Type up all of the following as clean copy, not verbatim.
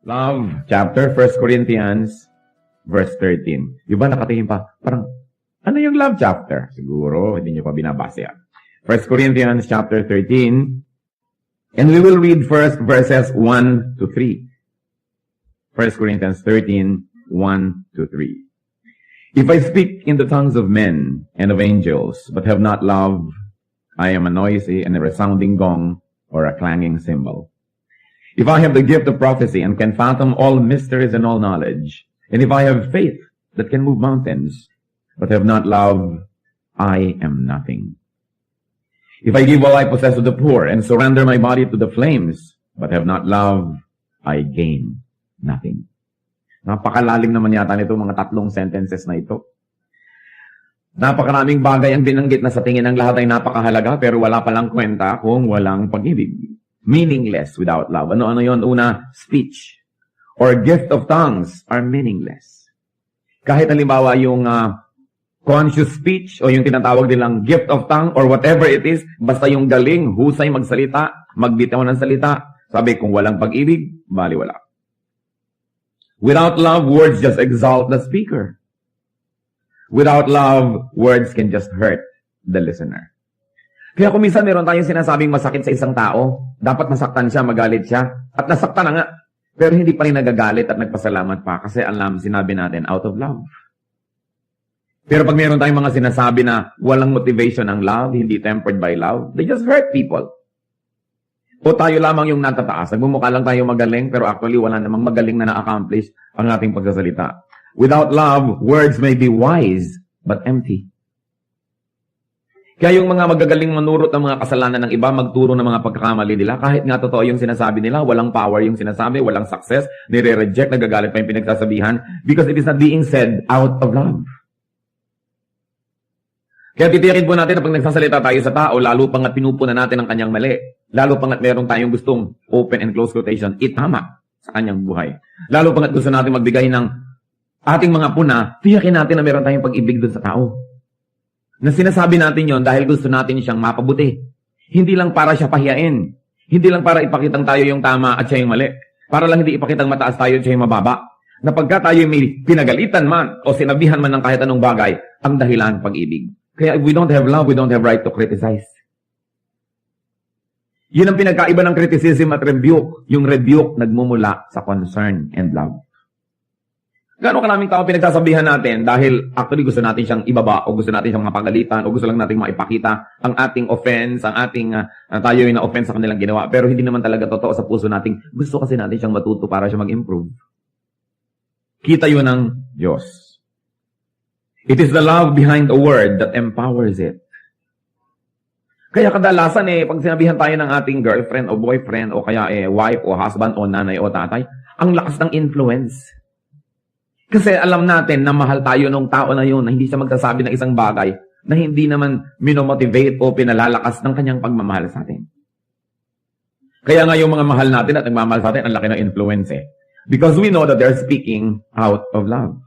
Love chapter, 1 Corinthians, verse 13. Yung ba nakatingin pa? Parang, ano yung love chapter? Siguro, hindi nyo pa binabasa yan. 1 Corinthians chapter 13. And we will read first verses 1 to 3. 1 Corinthians 13, 1 to 3. If I speak in the tongues of men and of angels, but have not love, I am a noisy and a resounding gong or a clanging cymbal. If I have the gift of prophecy and can fathom all mysteries and all knowledge, and if I have faith that can move mountains, but have not love, I am nothing. If I give all I possess to the poor and surrender my body to the flames, but have not love, I gain nothing. Napakalalim naman yata nito mga tatlong sentences na ito. Napakaraming bagay ang binanggit na sa tingin ng lahat ay napakahalaga, pero wala palang kwenta kung walang pag-ibig. Meaningless without love. Ano yon? Una, speech or gift of tongues are meaningless. Kahit halimbawa yung conscious speech o yung tinatawag nilang gift of tongue or whatever it is, basta yung galing, husay magsalita, magbitaw ng salita, sabi kung walang pag-ibig, baliwala. Without love, words just exalt the speaker. Without love, words can just hurt the listener. Kaya kung minsan meron tayong sinasabing masakit sa isang tao, dapat masaktan siya, magalit siya, at nasaktan na nga, pero hindi pa rin nagagalit at nagpasalamat pa kasi alam, sinabi natin, out of love. Pero pag meron tayong mga sinasabi na walang motivation ang love, hindi tempered by love, they just hurt people. O tayo lamang yung natataas. Nagmumukha lang tayo magaling, pero actually wala namang magaling na na-accomplish ang ating pagsasalita. Without love, words may be wise, but empty. Kaya yung mga magagaling manurot ng mga kasalanan ng iba, magturo ng mga pagkakamali nila, kahit nga totoo yung sinasabi nila, walang power yung sinasabi, walang success, nire-reject, nagagalit pa yung pinagsasabihan, because it is not being said out of love. Kaya titiyakin po natin na pag nagsasalita tayo sa tao, lalo pangat pinupuna natin ang kanyang mali, lalo pangat meron tayong gustong open and close quotation, itama sa kanyang buhay. Lalo pangat gusto natin magbigay ng ating mga puna, tiyakin natin na meron tayong pag-ibig dun sa tao. Na sinasabi natin yon dahil gusto natin siyang mapabuti. Hindi lang para siya pahiyain. Hindi lang para ipakitang tayo yung tama at siya yung mali. Para lang hindi ipakitang mataas tayo at siya yung mababa. Na pagka tayo may pinagalitan man o sinabihan man ng kahit anong bagay, ang dahilan pag-ibig. Kaya if we don't have love, we don't have right to criticize. Yun ang pinagkaiba ng criticism at rebuke. Yung rebuke nagmumula sa concern and love. Gano'ng karaming tao pinagsasabihan natin dahil actually gusto natin siyang ibaba o gusto natin siyang mapagalitan o gusto lang natin maipakita ang ating offense, ang ating tayo yung na-offense sa kanilang ginawa. Pero hindi naman talaga totoo sa puso natin. Gusto kasi natin siyang matuto para siya mag-improve. Kita yun ng Diyos. It is the love behind the word that empowers it. Kaya kadalasan pag sinabihan tayo ng ating girlfriend o boyfriend o kaya wife o husband o nanay o tatay, ang lakas ng influence. Kasi alam natin na mahal tayo ng tao na yun, na hindi siya magsasabi ng isang bagay na hindi naman minomotivate o pinalalakas ng kanyang pagmamahal sa atin. Kaya nga yung mga mahal natin at nagmamahal sa atin, ang laki ng influence Because we know that they're speaking out of love.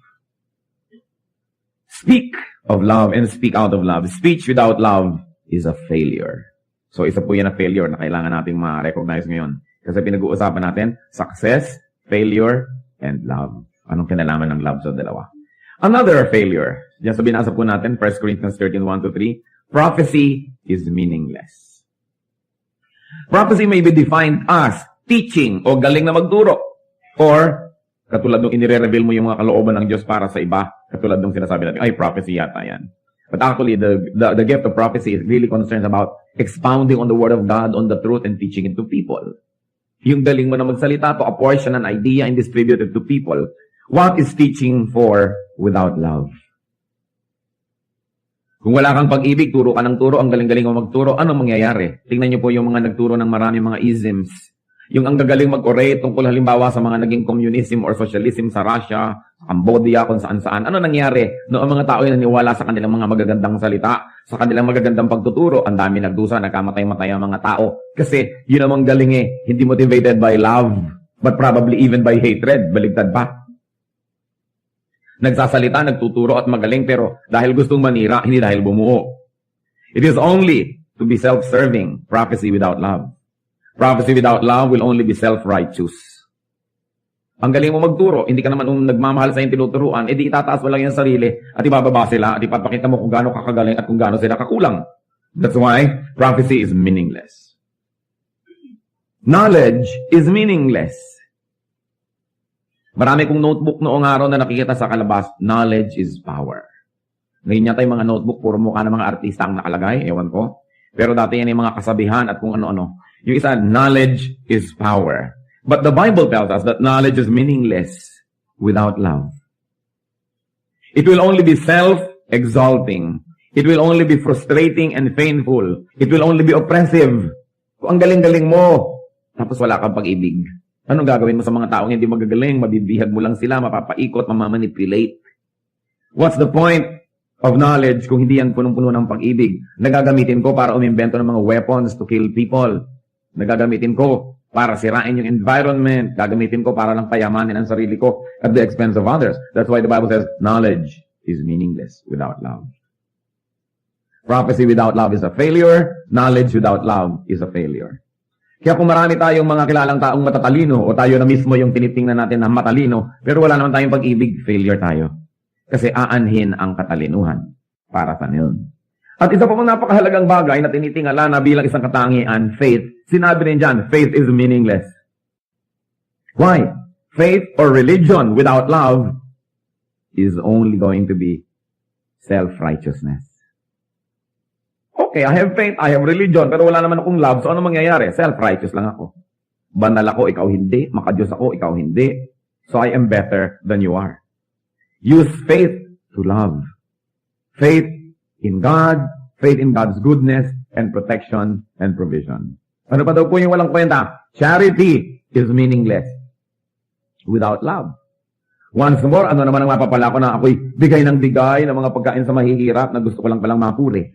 Speak of love and speak out of love. Speech without love is a failure. So isa po yan na failure na kailangan natin ma-recognize ngayon. Kasi pinag-uusapan natin, success, failure, and love. Anong kinalaman ng love sa dalawa? Another failure. Diyan sa binasa po natin, 1 Corinthians 13, 1-3. Prophecy is meaningless. Prophecy may be defined as teaching o galing na magturo. Or, katulad nung inire-reveal mo yung mga kalooban ng Diyos para sa iba, katulad nung sinasabi natin, ay, prophecy yata yan. But actually, the gift of prophecy is really concerned about expounding on the Word of God, on the truth, and teaching it to people. Yung galing mo na magsalita to apportion an idea and distribute it to people. What is teaching for without love? Kung wala kang pag-ibig, turo ka ng turo, ang galing-galing mo magturo, anong mangyayari? Tingnan niyo po yung mga nagturo ng maraming mga isms. Yung ang gagaling mag-orate tungkol halimbawa sa mga naging communism or socialism sa Russia, sa Cambodia, kung saan-saan. Ano nangyari? Noong ang mga tao ay naniwala sa kanilang mga magagandang salita, sa kanilang magagandang pagtuturo, ang dami nagdusa, nagkamatay-matay ang mga tao. Kasi yun namang galing hindi motivated by love, but probably even by hatred. Baligtad pa. Nagsasalita, nagtuturo at magaling pero dahil gustong manira, hindi dahil bumuo. It is only to be self-serving, prophecy without love. Prophecy without love will only be self-righteous. Ang galing mo magturo, hindi ka naman nagmamahal sa yung tinuturuan, edi itataas mo lang yung sarili at ibababa sila at ipapakita mo kung gaano kakagaling at kung gaano sila kakulang. That's why prophecy is meaningless. Knowledge is meaningless. Marami kong notebook noong araw na nakikita sa kalabas, knowledge is power. Ngayon yata yung mga notebook, puro mukha ng mga artista ang nakalagay, ewan ko. Pero dati yan yung mga kasabihan at kung ano-ano. Yung isa, knowledge is power. But the Bible tells us that knowledge is meaningless without love. It will only be self-exalting. It will only be frustrating and painful. It will only be oppressive. Kung ang galing-galing mo, tapos wala kang pag-ibig. Anong gagawin mo sa mga taong hindi magagaling? Mabibihag mo lang sila, mapapaikot, mamamanipulate. What's the point of knowledge kung hindi yan punong-puno ng pag-ibig? Nagagamitin ko para umimbento ng mga weapons to kill people. Nagagamitin ko para sirain yung environment. Gagamitin ko para lang payamanin ang sarili ko at the expense of others. That's why the Bible says, knowledge is meaningless without love. Prophecy without love is a failure. Knowledge without love is a failure. Kaya kung marami tayong mga kilalang taong matatalino o tayo na mismo yung tinitingnan natin na matalino, pero wala naman tayong pag-ibig, failure tayo. Kasi aanhin ang katalinuhan para sa yun. At isa pa pang napakahalagang bagay na tinitingala na bilang isang katangian, faith. Sinabi rin dyan, faith is meaningless. Why? Faith or religion without love is only going to be self-righteousness. Okay, I have faith, I have religion, pero wala naman akong love, so ano mangyayari? Self-righteous lang ako. Banal ako, ikaw hindi. Makadiyos ako, ikaw hindi. So I am better than you are. Use faith to love. Faith in God, faith in God's goodness and protection and provision. Ano pa daw po yung walang kwenta? Charity is meaningless without love. Once more, ano naman ang mapapala ko na ako'y bigay ng mga pagkain sa mahihirap na gusto ko lang palang mapuri.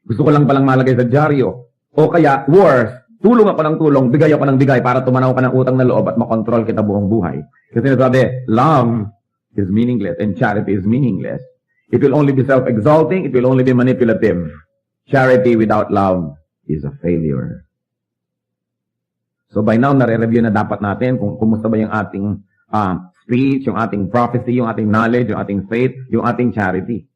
Gusto ko lang palang malagay sa dyaryo. O kaya, worse, tulong ako ng tulong, bigay ako ng bigay para tumanaw ka ng utang na loob at makontrol kita buong buhay. Kasi nasabi, love is meaningless and charity is meaningless. It will only be self-exalting, it will only be manipulative. Charity without love is a failure. So by now, nare-review na dapat natin kung kumusta ba yung ating speech, yung ating prophecy, yung ating knowledge, yung ating faith, yung ating charity.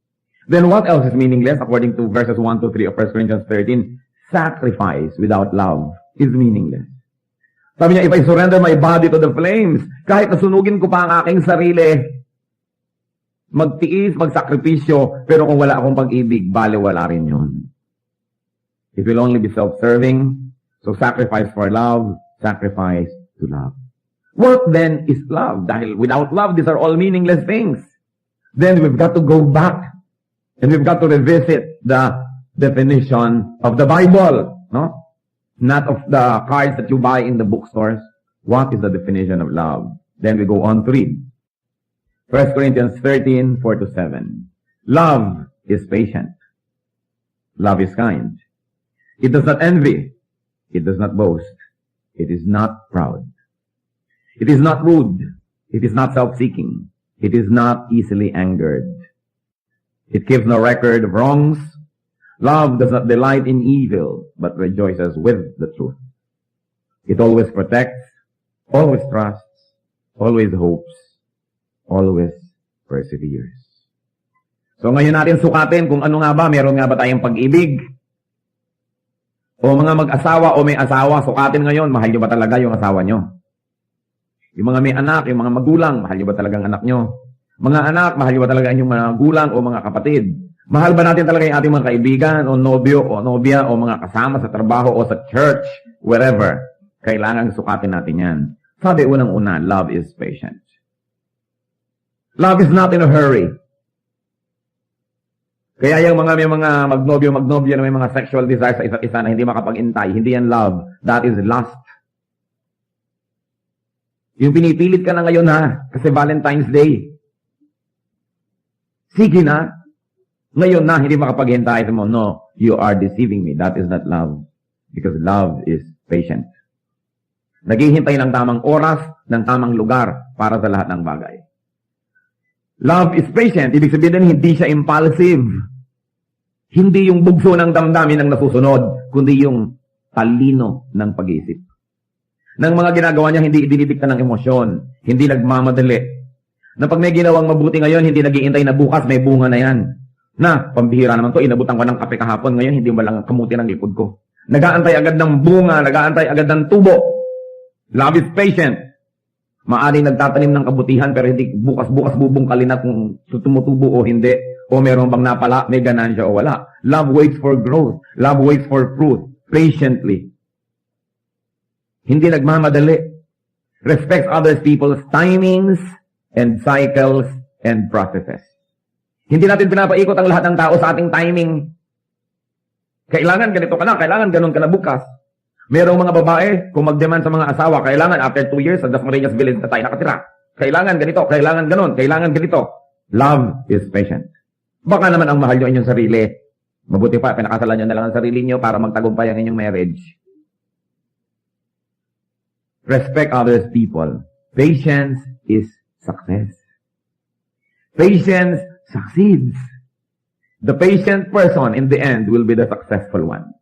Then what else is meaningless according to verses 1 to 3 of 1 Corinthians 13? Sacrifice without love is meaningless. Sabi niya, if I surrender my body to the flames, kahit nasunugin ko pa ang aking sarili, magtiis, magsakripisyo, pero kung wala akong pag-ibig, baliwala rin yun. It will only be self-serving, so sacrifice for love, sacrifice to love. What then is love? Dahil without love, these are all meaningless things. Then we've got to go back and we've got to revisit the definition of the Bible, no? Not of the cards that you buy in the bookstores. What is the definition of love? Then we go on to read. 1 Corinthians 13, 4 to 7. Love is patient. Love is kind. It does not envy. It does not boast. It is not proud. It is not rude. It is not self-seeking. It is not easily angered. It keeps no record of wrongs. Love does not delight in evil, but rejoices with the truth. It always protects, always trusts, always hopes, always perseveres. So ngayon natin sukatin kung ano nga ba, meron nga ba tayong pag-ibig? O mga mag-asawa o may asawa, sukatin ngayon, mahal nyo ba talaga yung asawa nyo? Yung mga may anak, yung mga magulang, mahal nyo ba talagang anak nyo? Mga anak, mahal nyo ba talaga inyong mga magulang o mga kapatid? Mahal ba natin talaga yung ating mga kaibigan o nobyo o nobya o mga kasama sa trabaho o sa church, wherever? Kailangan sukatin natin yan. Sabi unang-una, love is patient. Love is not in a hurry. Kaya yung mga may mga magnobyo na may mga sexual desires sa isa't isa na hindi makapag-intay, hindi yan love. That is lust. Yung pinipilit ka na ngayon ha, kasi Valentine's Day. Sige na. Ngayon na, hindi makapaghintay mo. No, you are deceiving me. That is not love. Because love is patient. Naghihintay ng tamang oras, ng tamang lugar para sa lahat ng bagay. Love is patient. Ibig sabihin din, hindi siya impulsive. Hindi yung bugso ng damdamin ang nasusunod, kundi yung talino ng pag-iisip. Ng mga ginagawa niya, hindi idinidikta ng emosyon. Hindi nagmamadali. Na pag may ginawang mabuti ngayon, hindi nag-iintay na bukas, may bunga na yan. Na, pambihira naman to, inabutan ko ng kape kahapon, ngayon hindi mo lang kamuti ng likod ko. Nag-aantay agad ng bunga, nag-aantay agad ng tubo. Love is patient. Maari nagtatanim ng kabutihan, pero hindi bukas-bukas bubungkalin na kung tumutubo o hindi. O meron bang napala, may ganansya o wala. Love waits for growth. Love waits for fruit. Patiently. Hindi nagmamadali. Respects others people's timings and cycles and processes. Hindi natin pinapaikot ang lahat ng tao sa ating timing. Kailangan ganito ka na, kailangan ganun ka na bukas. Merong mga babae, kung mag-demand sa mga asawa, kailangan after 2 years, sa Dasmariñas Village na tayo nakatira. Kailangan ganito, kailangan ganun, kailangan ganito. Love is patient. Baka naman ang mahal nyo inyong sarili. Mabuti pa, pinakasalan nyo na lang ang sarili nyo para magtagumpay ang inyong marriage. Respect others people. Patience is success. Patience succeeds. The patient person in the end will be the successful one.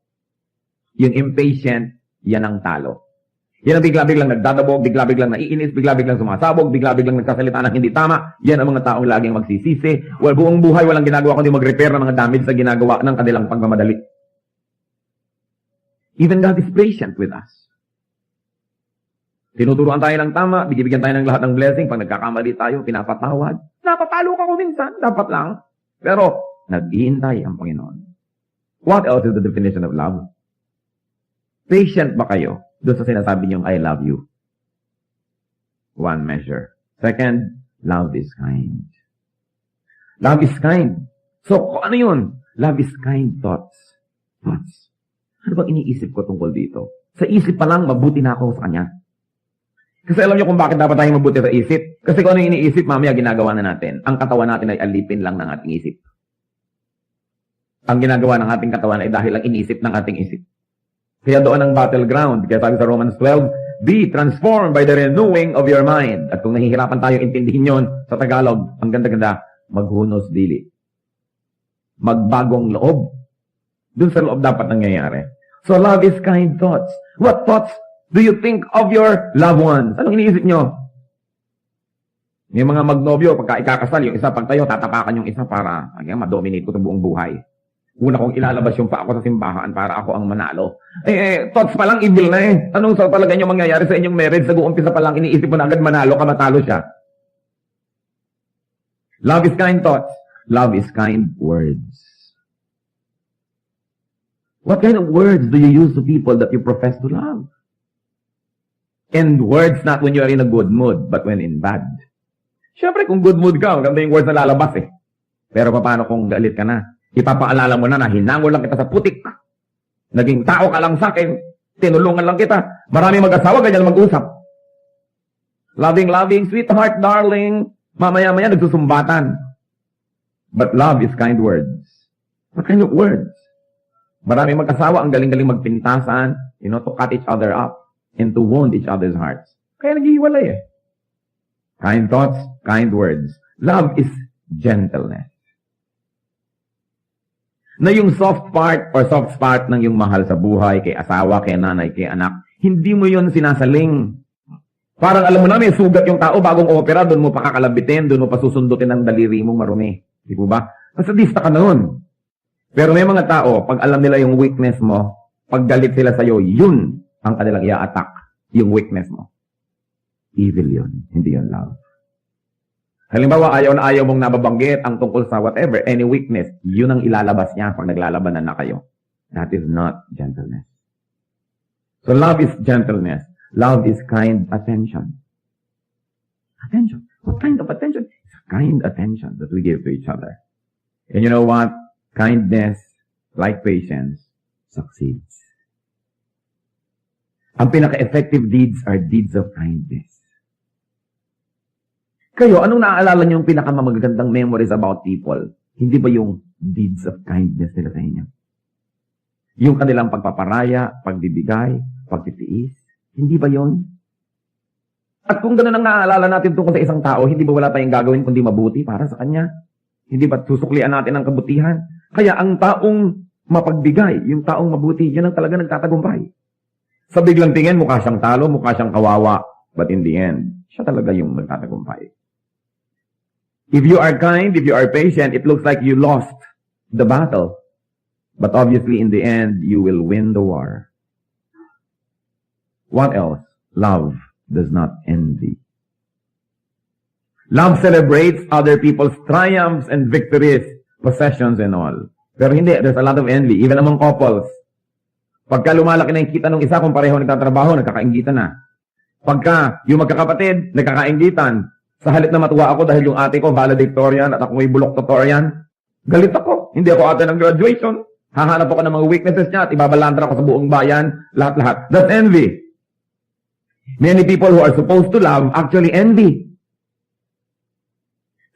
Yung impatient, yan ang talo. Yan ang bigla-biglang nagdadabog, bigla-biglang naiinis, bigla-biglang sumasabog, bigla-biglang nagsasalita ng hindi tama. Yan ang mga taong laging magsisisi. Well, buong buhay walang ginagawa kundi mag-repair ng mga damage sa ginagawa ng kanilang pagmamadali. Even God is patient with us. Tinuturuan tayo ng tama, bigyan tayo ng lahat ng blessing. Pag nagkakamali tayo, pinapatawad. Napapalo ka ko minsan, dapat lang. Pero, naghihintay ang Panginoon. What else is the definition of love? Patient ba kayo doon sa sinasabi niyong I love you? One measure. Second, love is kind. Love is kind. So, ano yun? Love is kind thoughts. Thoughts. Ano bang iniisip ko tungkol dito? Sa isip pa lang, mabuti na ako sa kanya. Kasi alam niyo kung bakit dapat tayo mabuti sa isip? Kasi kung ano yung iniisip, mamaya ginagawa na natin. Ang katawan natin ay alipin lang ng ating isip. Ang ginagawa ng ating katawan ay dahil lang iniisip ng ating isip. Kaya doon ang battleground. Kaya sabi sa Romans 12, be transformed by the renewing of your mind. At kung nahihirapan tayo intindihin yon sa Tagalog, ang ganda-ganda, maghunos dili. Magbagong loob. Doon sa loob dapat nangyayari. So love is kind thoughts. What thoughts do you think of your loved ones? Anong iniisip nyo? May mga magnobyo, pagka ikakasal, yung isa pagtayo, tatapakan yung isa para ma-dominate ko sa buong buhay. Una kong ilalabas yung pa ako sa simbahan para ako ang manalo. Thoughts pa lang, evil na eh. Anong sa talaga nyo mangyayari sa inyong marriage? Sa umpisa pa lang, iniisip mo na agad manalo ka, matalo siya. Love is kind thoughts. Love is kind words. What kind of words do you use to people that you profess to love? And words not when you are in a good mood, but when in bad. Siyempre, kung good mood ka, maganda yung words na lalabas eh. Pero paano kung galit ka na? Ipapaalala mo na hinangol lang kita sa putik. Naging tao ka lang sa akin. Tinulungan lang kita. Marami mag-asawa, ganyan mag-usap. Loving, sweetheart, darling. Mamaya-maya nagsusumbatan. But love is kind words. What kind of words? Marami mag-asawa, ang galing-galing magpintasan, to cut each other up and to wound each other's hearts. Kaya naghihiwalay eh. Kind thoughts, kind words. Love is gentleness. Na yung soft part or soft spot ng yung mahal sa buhay, kay asawa, kay nanay, kay anak, hindi mo yun sinasaling. Parang alam mo na, may sugat yung tao, bagong opera, doon mo pakakalabitin, doon mo pasusundutin ang daliri mong marumi. Di po ba? Masadista ka na nun. Pero may mga tao, pag alam nila yung weakness mo, pag galit sila sa'yo, yun ang kanilang i-attack, yung weakness mo. Evil yun, hindi yun love. Halimbawa, ayaw na ayaw mong nababanggit ang tungkol sa whatever, any weakness, yun ang ilalabas niya pag naglalabanan na kayo. That is not gentleness. So love is gentleness. Love is kind attention. Attention. What kind of attention? It's kind attention that we give to each other. And you know what? Kindness, like patience, succeeds. Ang pinaka-effective deeds are deeds of kindness. Kayo, anong naaalala niyo yung pinakamagagandang memories about people? Hindi ba yung deeds of kindness nila sa inyo? Yung kanilang pagpaparaya, pagbibigay, pagtitiis? Hindi ba yon? At kung gano'n ang naaalala natin tungkol sa isang tao, hindi ba wala tayong gagawin kundi mabuti para sa kanya? Hindi ba susuklian natin ang kabutihan? Kaya ang taong mapagbigay, yung taong mabuti, yun ang talaga nagtatagumpay. Sa biglang tingin, mukha siyang talo, mukha siyang kawawa. But in the end, siya talaga yung nagtatagumpay. If you are kind, if you are patient, it looks like you lost the battle. But obviously, in the end, you will win the war. What else? Love does not envy. Love celebrates other people's triumphs and victories, possessions and all. Pero hindi, there's a lot of envy, even among couples. Pagka lumalaki na yung kita ng isa, kung pareho nagtatrabaho, nagkakaingitan na. Pagka yung magkakapatid, nagkakaingitan, sa halip na matuwa ako dahil yung ate ko valedictorian at ako may bulok-totorian, galit ako. Hindi ako ate ng graduation. Hahanap ako ng mga weaknesses niya at ibabalandra ako sa buong bayan, lahat-lahat. That's envy. Many people who are supposed to love actually envy.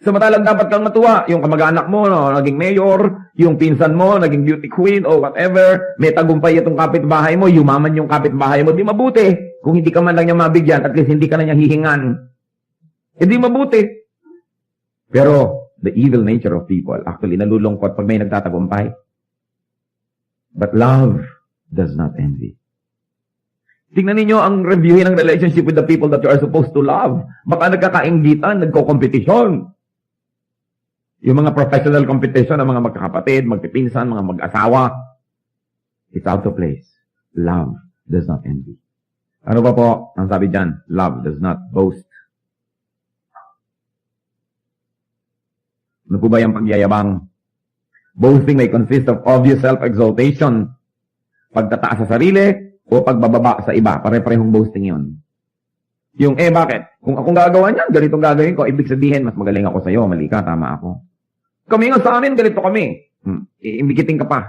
Samantalang dapat kang matuwa. Yung kamag-anak mo, no, naging mayor, yung pinsan mo, naging beauty queen, o whatever, may tagumpay itong kapitbahay mo, yumaman yung kapitbahay mo, di mabuti. Kung hindi ka man lang niya mabigyan, at least hindi ka na niya hihingan. Hindi mabuti. Pero, the evil nature of people, actually, nalulungkot pag may nagtatagumpay. But love does not envy. Tingnan ninyo ang reviewin ng relationship with the people that you are supposed to love. Baka nagkakainggitan, nagko-competition. Yung mga professional competition ng mga magkakapatid, magpipinsan, mga mag-asawa. It's out of place. Love does not envy. Ano ba po ang sabi dyan? Love does not boast. Ano po ba yung pagyayabang? Boasting may consist of obvious self-exaltation. Pagtataas sa sarili o pagbababa sa iba. Pare-parehong boasting yun. Yung, bakit? Kung akong gagawa niyan, ganitong gagawin ko, ibig sabihin, mas magaling ako sa'yo, mali ka, tama ako. Kami nga sa amin, ganito kami. Imbikiting ka pa.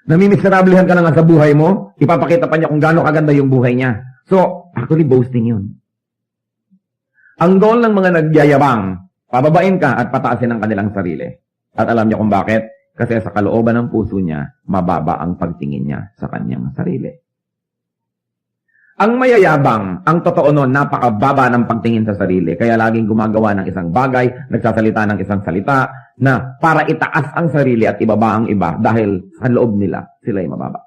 Namimiserablehan ka na nga sa buhay mo, ipapakita pa niya kung gaano kaganda yung buhay niya. So, actually, boasting yun. Ang goal ng mga nagyayabang, pababain ka at pataasin ang kanilang sarili. At alam niyo kung bakit? Kasi sa kalooban ng puso niya, mababa ang pagtingin niya sa kanyang sarili. Ang mayayabang, ang totoo nun, napakababa ng pagtingin sa sarili. Kaya laging gumagawa ng isang bagay, nagsasalita ng isang salita, na para itaas ang sarili at ibaba ang iba dahil sa loob nila, sila ay mababa.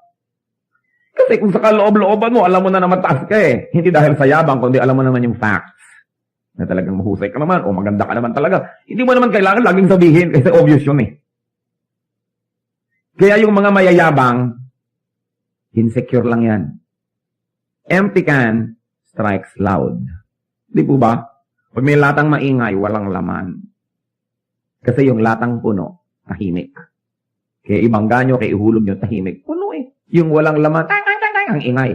Kasi kung sa kaloob-looban mo, alam mo na mataas ka eh. Hindi dahil sa yabang, kundi alam mo naman yung facts. Na talagang mahusay ka naman, o maganda ka naman talaga. Hindi mo naman kailangan laging sabihin, kasi obvious yun eh. Kaya yung mga mayayabang, insecure lang yan. Empty can strikes loud. Di po ba? Pag may latang maingay, walang laman. Kasi yung latang puno, tahimik. Kaya ibangga nyo, kaya ihulog nyo, tahimik. Puno eh. Yung walang laman, ang ingay.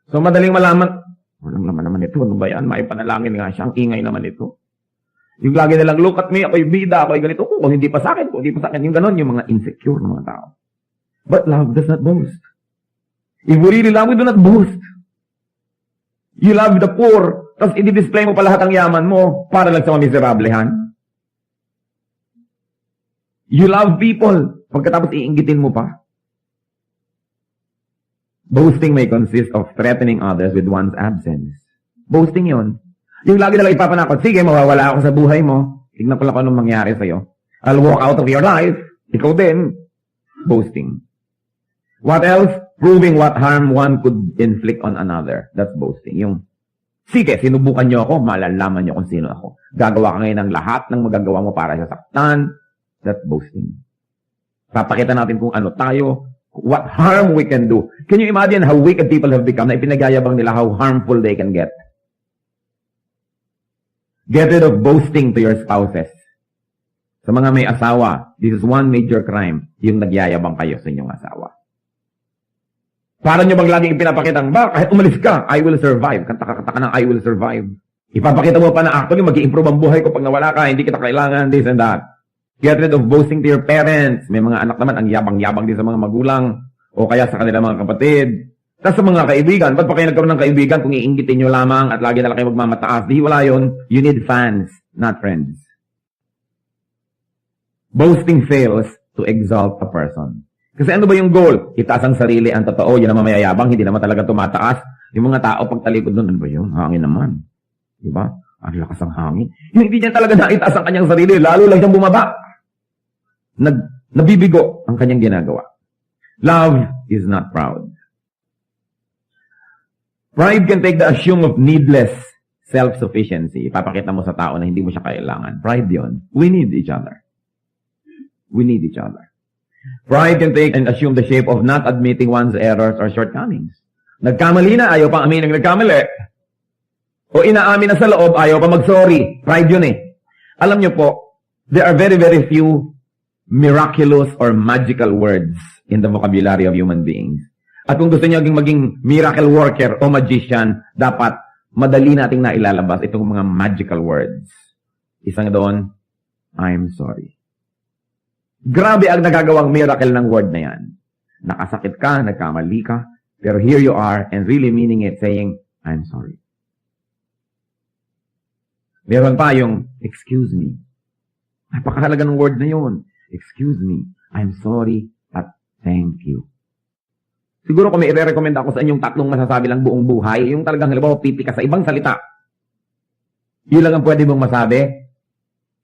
So madaling malaman, walang laman naman ito. Ano ba yan? May panalangin nga siya. Ang ingay naman ito. Yung lagi nilang, look at me, ako'y bida, ako'y ganito. Kung hindi pa sa akin, kung hindi pa sa akin. Yung ganon, yung mga insecure ng mga tao. But love does not boast. If we really love, we do not boast. You love the poor, tapos i-display mo pa lahat ang yaman mo para lang sa mamiserablehan. You love people, pagkatapos iinggitin mo pa. Boasting may consist of threatening others with one's absence. Boasting yun. Yung lagi nalang ipapanakot, sige, mawawala ako sa buhay mo. Tignan ko lang kung anong mangyari sa'yo. I'll walk out of your life. Ikaw din. Boasting. What else? Proving what harm one could inflict on another. That's boasting. Yung, sige, sinubukan nyo ako, malalaman nyo kung sino ako. Gagawa ka ngayon ng lahat ng magagawa mo para sa saktan. That's boasting. Papakita natin kung ano tayo, what harm we can do. Can you imagine how wicked people have become na ipinagyayabang nila how harmful they can get? Get rid of boasting to your spouses. Sa mga may asawa, this is one major crime, yung nagyayabang kayo sa inyong asawa. Para nyo bang laging ipinapakita, kahit umalis ka, I will survive. Kanta ka ng I will survive. Ipapakita mo pa na actually, mag-i-improve ang buhay ko pag nawala ka, hindi kita kailangan, this and that. Get rid of boasting to your parents. May mga anak naman, ang yabang-yabang din sa mga magulang, o kaya sa kanilang mga kapatid. Tapos sa mga kaibigan, ba't pa kayo nagkaroon ng kaibigan kung iinggitin nyo lamang at lagi na lang kayo magmamataas? Di wala yun. You need fans, not friends. Boasting fails to exalt a person. Kasi ano ba yung goal? Itaas ang sarili, ang totoo, yun naman mayayabang, hindi naman talaga tumataas. Yung mga tao, pag talikod doon, ano ba yun? Hangin naman. Diba? Ang lakas ang hangin. Yung hindi niya talaga naitaas ang kanyang sarili, lalo lang siyang bumaba. Nabibigo ang kanyang ginagawa. Love is not proud. Pride can take the assume of needless self-sufficiency. Papakita mo sa tao na hindi mo siya kailangan. Pride yon. We need each other. We need each other. Pride can take and assume the shape of not admitting one's errors or shortcomings. Nagkamali na, ayaw pang aminin ng nagkamali. O inaamin na sa loob, ayaw pa mag-sorry. Pride yun eh. Alam niyo po, there are very, very few miraculous or magical words in the vocabulary of human beings. At kung gusto niyo maging miracle worker o magician, dapat madali nating nailalabas itong mga magical words. Isang doon, I'm sorry. Grabe ang nagagawang miracle ng word na yan. Nakasakit ka, nagkamali ka, pero here you are and really meaning it, saying, I'm sorry. Meron pa yung, excuse me. Napakahalaga ng word na yun. Excuse me, I'm sorry, at thank you. Siguro kung may i-recommend ako sa inyong tatlong masasabi lang buong buhay, yung talagang halimbawa pipi ka sa ibang salita, yun lang ang pwede mong masabi,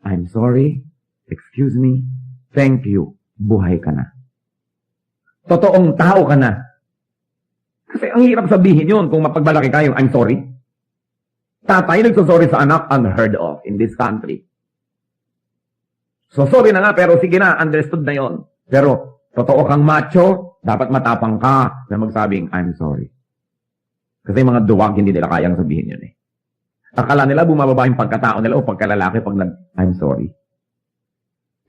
I'm sorry, excuse me, thank you, buhay ka na. Totoong tao ka na. Kasi ang hirap sabihin yun kung mapagbalaki kayo, I'm sorry. Tatay nagsasorry sa anak, unheard of in this country. So sorry na nga, pero sige na, understood na yon. Pero totoo kang macho, dapat matapang ka na magsabing, I'm sorry. Kasi mga duwag, hindi nila kayang sabihin yun eh. Akala nila bumababa yung pagkatao nila o pagkalalaki pag I'm sorry.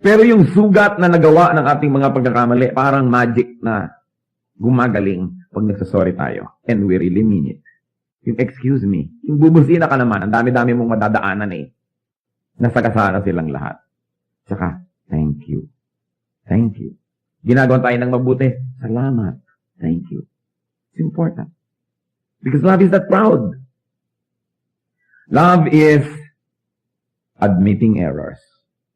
Pero yung sugat na nagawa ng ating mga pagkakamali, parang magic na gumagaling pag nagsasorry tayo. And we really mean it. Yung excuse me, yung bubusina ka naman, ang dami-dami mong madadaanan eh. Nasagasana silang lahat. Tsaka, thank you. Thank you. Ginagawa tayo ng mabuti. Salamat. Thank you. It's important. Because love is that proud. Love is admitting errors.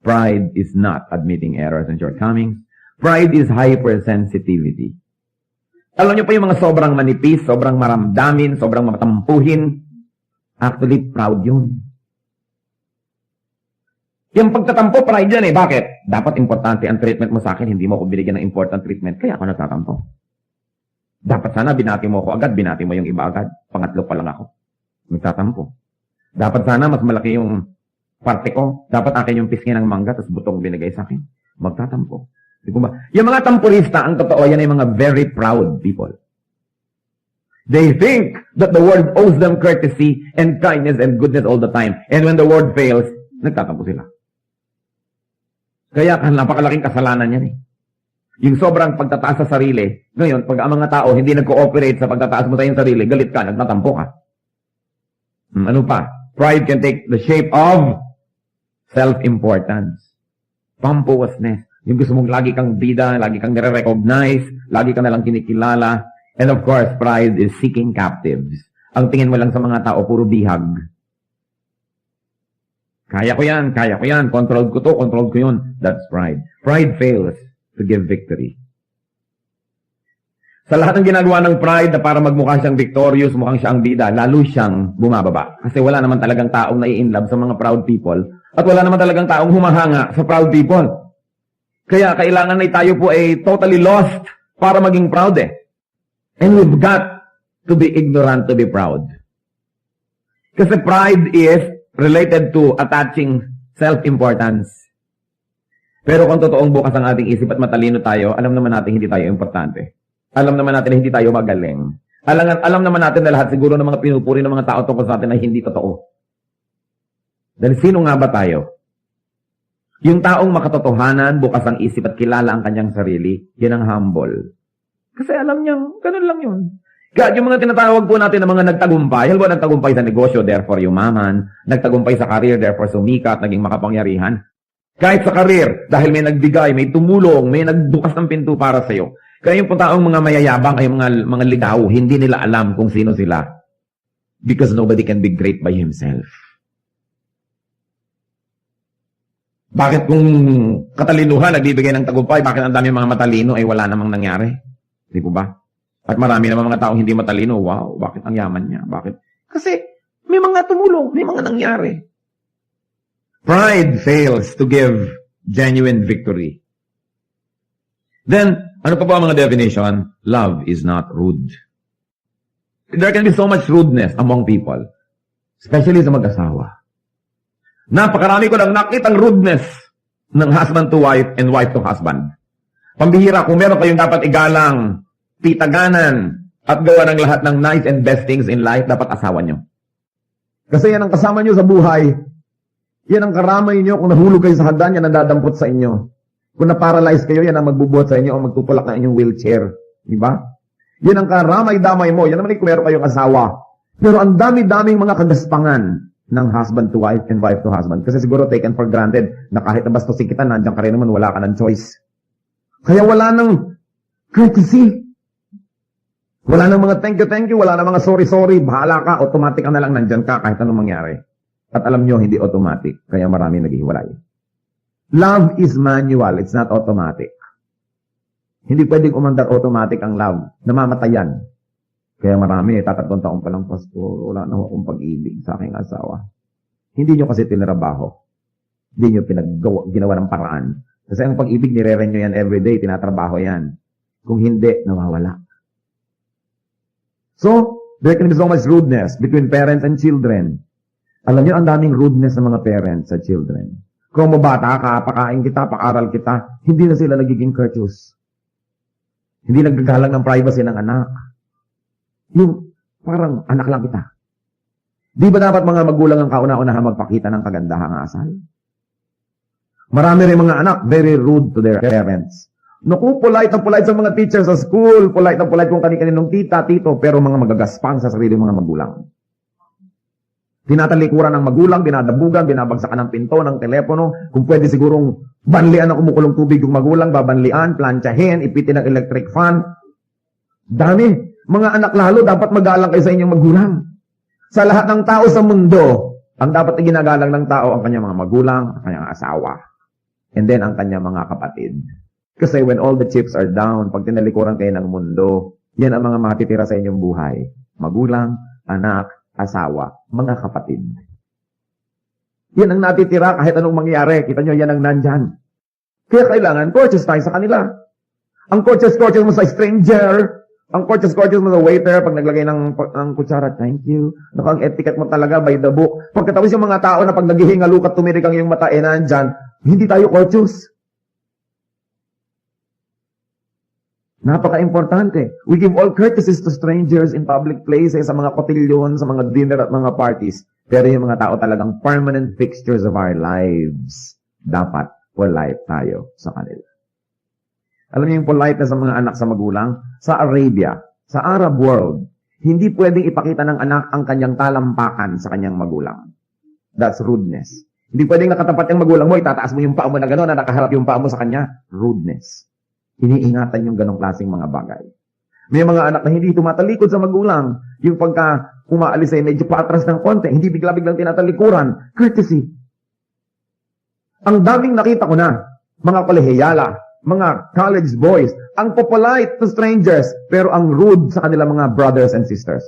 Pride is not admitting errors and shortcomings. Pride is hypersensitivity. Alam niyo pa yung mga sobrang manipis, sobrang maramdamin, sobrang matampuhin. Actually, proud yun. Yung pagtatampo, pride yan eh. Bakit? Dapat importante ang treatment mo sa akin, hindi mo ako binigyan ng important treatment, kaya ako nagtatampo. Dapat sana binati mo ako agad, binati mo yung iba agad. Pangatlo pa lang ako. Nagtatampo. Dapat sana mas malaki yung parte ko. Dapat akin yung pisngi ng mangga, tapos butong binigay sa akin. Magtatampo. Di ba? Yung mga tampurista, ang totoo, yan ay mga very proud people. They think that the world owes them courtesy and kindness and goodness all the time. And when the world fails, nagtatampo sila. Kaya napakalaking kasalanan yan eh. Yung sobrang pagtataas sa sarili, ngayon, pag ang mga tao hindi nag-cooperate sa pagtataas mo sa iyong sarili, galit ka, nagtatampo ka. Ano pa? Pride can take the shape of self-importance. Pompousness. Yung gusto mong lagi kang bida, lagi kang nire-recognize, lagi ka nalang kinikilala. And of course, pride is seeking captives. Ang tingin mo lang sa mga tao, puro bihag. Kaya ko yan, controlled ko to, controlled ko yun. That's pride. Pride fails to give victory. Sa lahat ng ginagawa ng pride na para magmukha siyang victorious, mukhang siya ang bida, lalo siyang bumababa. Kasi wala naman talagang taong nai-inlove sa mga proud people at wala naman talagang taong humahanga sa proud people. Kaya kailangan na tayo po ay totally lost para maging proud eh. And we've got to be ignorant to be proud. Kasi pride is related to attaching self-importance. Pero kung totoong bukas ang ating isip at matalino tayo, alam naman natin hindi tayo importante. Alam naman natin na hindi tayo magaling. Alam naman natin na lahat siguro ng mga pinupuri ng mga tao tungkol sa atin ay hindi totoo. Dahil sino nga ba tayo? Yung taong makatotohanan, bukas ang isip at kilala ang kanyang sarili, yan ang humble. Kasi alam niyang, ganun lang yun. Kaya yung mga tinatawag po natin ng mga nagtagumpay, halimbawa nagtagumpay sa negosyo, therefore yumaman, nagtagumpay sa career, therefore sumikat, naging makapangyarihan. Kahit sa career, dahil may nagbigay, may tumulong, may nagbukas ng pinto para sa'yo. Kaya yung taong mga mayayabang ay mga ligaw, hindi nila alam kung sino sila. Because nobody can be great by himself. Bakit kung katalinuhan nagbibigay ng tagumpay, bakit ang dami mga matalino ay wala namang nangyari? Di po ba? At marami naman mga taong hindi matalino, wow, bakit ang yaman niya? Bakit? Kasi may mga tumulong, may mga nangyari. Pride fails to give genuine victory. Then, ano pa ba ang mga definition? Love is not rude. There can be so much rudeness among people, especially sa mag-asawa. Napakarami ko lang nakitang rudeness ng husband to wife and wife to husband. Pambihira, kung meron kayong dapat igalang, titaganan, at gawa ng lahat ng nice and best things in life, dapat asawa nyo. Kasi yan ang kasama nyo sa buhay. Yan ang karamay nyo. Kung nahulog kayo sa hagdan, yan ang dadampot sa inyo. Kung na-paralyze kayo, yan ang magbubuhat sa inyo o magtutulak ng inyong wheelchair. Diba? Yan ang karamay-damay mo. Yan naman kung meron kayong asawa. Pero ang dami-daming mga kagaspangan ng husband to wife and wife to husband. Kasi siguro taken for granted na kahit nabastusin kita, nandiyan ka rin naman, wala ka ng choice. Kaya wala ng courtesy. Wala nang mga thank you, wala nang mga sorry, bahala ka, automatic ka na lang nandyan ka kahit anong mangyari. At alam nyo, hindi automatic, kaya marami naghihiwalay. Love is manual, it's not automatic. Hindi pwedeng umandar automatic ang love, namamatayan. Kaya marami, tatatlong taon pa lang, Pastor, wala na akong pag-ibig sa aking asawa. Hindi nyo kasi tinrabaho. Hindi nyo ginawa ng paraan. Kasi ang pag-ibig, nire-renew yan everyday, tinatrabaho yan. Kung hindi, nawawala. So, there can be so much rudeness between parents and children. Alam niyo, ang daming rudeness ng mga parents sa children. Kung mabata ka, pakain kita, pakaral kita, hindi na sila nagiging courteous. Hindi nagagalang ng privacy ng anak. Yung parang anak lang kita. Di ba dapat mga magulang ang kauna-unahan magpakita ng kagandahang asal? Marami rin mga anak, very rude to their parents. Naku, polite ang polite sa mga teachers sa school, polite ang polite kung kani-kaninong tita, tito, pero mga magagaspang sa sarili mga magulang. Tinatalikuran ng magulang, dinadabugan, binabagsakan ng pinto, ng telepono, kung pwede sigurong banlian ng kumukulong tubig yung magulang, babanlian, plantsahin, ipitin ng electric fan. Dami. Mga anak lalo, dapat magalang kayo sa inyong magulang. Sa lahat ng tao sa mundo, ang dapat ginagalang ng tao, ang kanyang mga magulang, ang kanyang asawa, and then ang kanyang mga kapatid. Kasi when all the chips are down, pag tinalikuran kayo ng mundo, yan ang mga matitira sa inyong buhay. Magulang, anak, asawa, mga kapatid. Yan ang natitira kahit anong mangyari. Kita nyo, yan ang nandyan. Kaya kailangan, courteous tayo sa kanila. Ang courteous mo sa stranger, ang courteous mo sa waiter, pag naglagay ng kutsara, thank you. Naku, ang etiquette mo talaga by the book. Pagkatapos yung mga tao na pag naghihingalo at tumirik ang iyong mata, nandyan, hindi tayo courteous. Napaka-importante. We give all courtesies to strangers in public places, sa mga kotilyon, sa mga dinner at mga parties. Pero yung mga tao talagang permanent fixtures of our lives, dapat polite tayo sa kanila. Alam niyo yung politeness ng mga anak sa magulang? Sa Arabia, sa Arab world, hindi pwedeng ipakita ng anak ang kanyang talampakan sa kanyang magulang. That's rudeness. Hindi pwedeng nakatapat yung magulang mo, itataas mo yung paa mo na gano'n, na nakaharap yung paa mo sa kanya. Rudeness. Iniingatan yung ganong klaseng mga bagay. May mga anak na hindi tumatalikod sa magulang. Yung pagka umaalis ay medyo paatras ng konti, hindi bigla-biglang tinatalikuran. Courtesy. Ang daming nakita ko na, mga kolehiyala, mga college boys, ang polite to strangers, pero ang rude sa kanila mga brothers and sisters.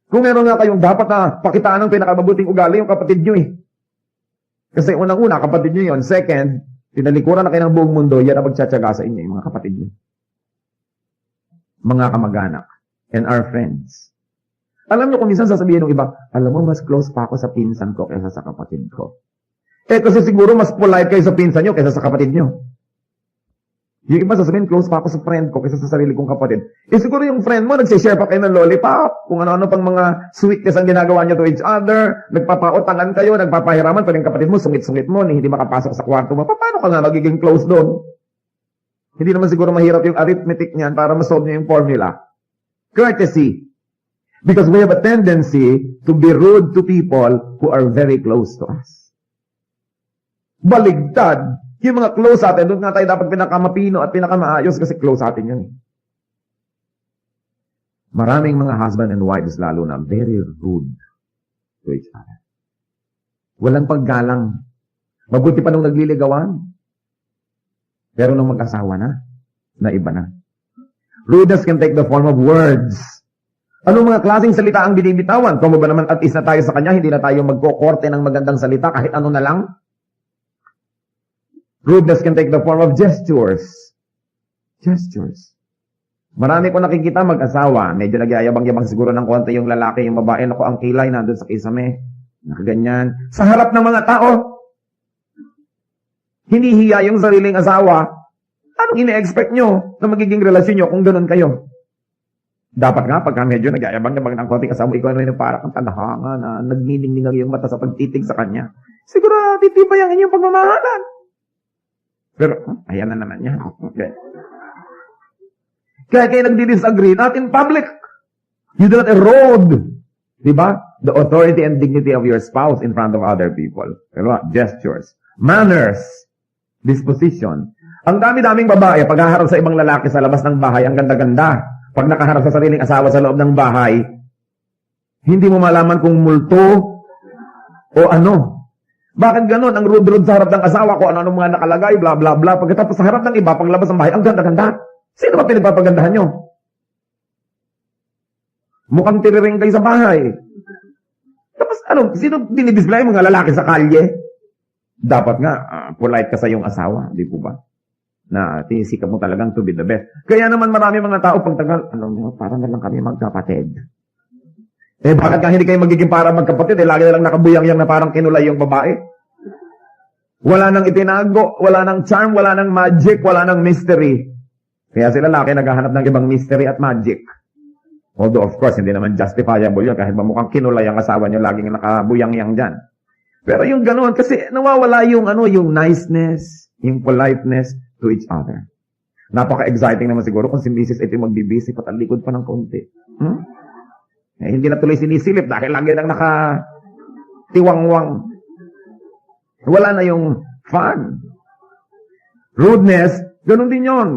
Kung meron nga kayong dapat na pakitaan ng pinakamabuting ugali, yung kapatid nyo eh. Kasi unang-una, kapatid nyo yun. Second, tinalikuran na kayo ng buong mundo, yan ang magtsatsaga sa inyo, yung mga kapatid nyo. Mga kamag-anak and our friends. Alam nyo kung minsan sasabihin ng iba, alam mo, mas close pa ako sa pinsan ko kaysa sa kapatid ko. Eh kasi siguro mas polite kayo sa pinsan nyo kaysa sa kapatid nyo. Yung iba sasabihin, close pa ako sa friend ko kaysa sa sarili kong kapatid. Eh siguro yung friend mo, nagsishare pa kayo ng lollipop, kung ano-ano pang mga sweetness ang ginagawa nyo to each other, nagpapautangan kayo, nagpapahiraman, pero yung kapatid mo, sungit-sungit mo, hindi makapasok sa kwarto mo, paano ka nga magiging close doon? Hindi naman siguro mahirap yung arithmetic niyan para masolve nyo yung formula. Courtesy. Because we have a tendency to be rude to people who are very close to us. Baligtad. Yung mga close sa atin, doon nga tayo dapat pinakamapino at pinakamaayos kasi close sa atin yan. Maraming mga husband and wives lalo na very rude to each other. Walang paggalang. Mabuti pa nung nagliligawan. Pero nung mag-asawa na iba na. Rudeness can take the form of words. Anong mga klaseng salita ang binibitawan? Kung ba naman at is na tayo sa kanya, hindi na tayo magkokorte ng magandang salita kahit ano na lang. Rudeness can take the form of gestures. Gestures. Marami ko nakikita mag-asawa, medyo nagyayabang-yabang siguro ng konti yung lalaki, yung babae, naku, ang kilay nandun sa kisame. Nakaganyan. Sa harap ng mga tao, hinihiya yung sariling asawa. Anong ine-expect nyo na magiging relasyon nyo kung ganun kayo? Dapat nga, pagka medyo nagyayabang-yabang ng konti kasama, ikaw rin yung parang kang tadhanga na nagniningning ang iyong mata sa pagtitig sa kanya. Siguro, titibay ang inyong pagmamahalan. Pero, ayan na naman yan. Okay. Kaya kayo nagdi-disagree, not in public. You do not erode, di ba? The authority and dignity of your spouse in front of other people. Diba? Gestures. Manners. Disposition. Ang dami-daming babae, pag haharap sa ibang lalaki sa labas ng bahay, ang ganda-ganda. Pag nakaharap sa sariling asawa sa loob ng bahay, hindi mo malaman kung multo o ano. Bakit ganun? Ang rude-rude sa harap ng asawa ko, ano-ano mga nakalagay, bla bla bla. Pagkatapos sa harap ng iba, paglabas ng bahay, ang ganda-ganda. Sino ba pinagpapagandahan nyo? Mukhang tiriring kayo sa bahay. Tapos ano, sino dinidisplay mga lalaki sa kalye? Dapat nga, polite ka sa iyong asawa, di po ba? Na tinisikap mo talagang to be the best. Kaya naman marami mga tao pag tagal, parang na lang kami magkapatid. Bakit nga hindi kayo magiging para magkapatid? Lagi na lang nakabuyang-yang na parang kinulay yung babae. Wala nang itinago, wala nang charm, wala nang magic, wala nang mystery. Kaya sila lalaki naghahanap ng ibang mystery at magic. Although of course, hindi naman justifiable yun. Kahit mukhang kinulay ang asawa nyo, laging nakabuyang-yang dyan. Pero yung ganoon, kasi nawawala yung yung niceness, yung politeness to each other. Napaka-exciting naman siguro kung si Mrs. ito magbibisi patalikod pa ng konti. Hindi na tuloy sinisilip dahil lagi nang nakatiwangwang. Wala na yung fun. Rudeness, ganun din yon.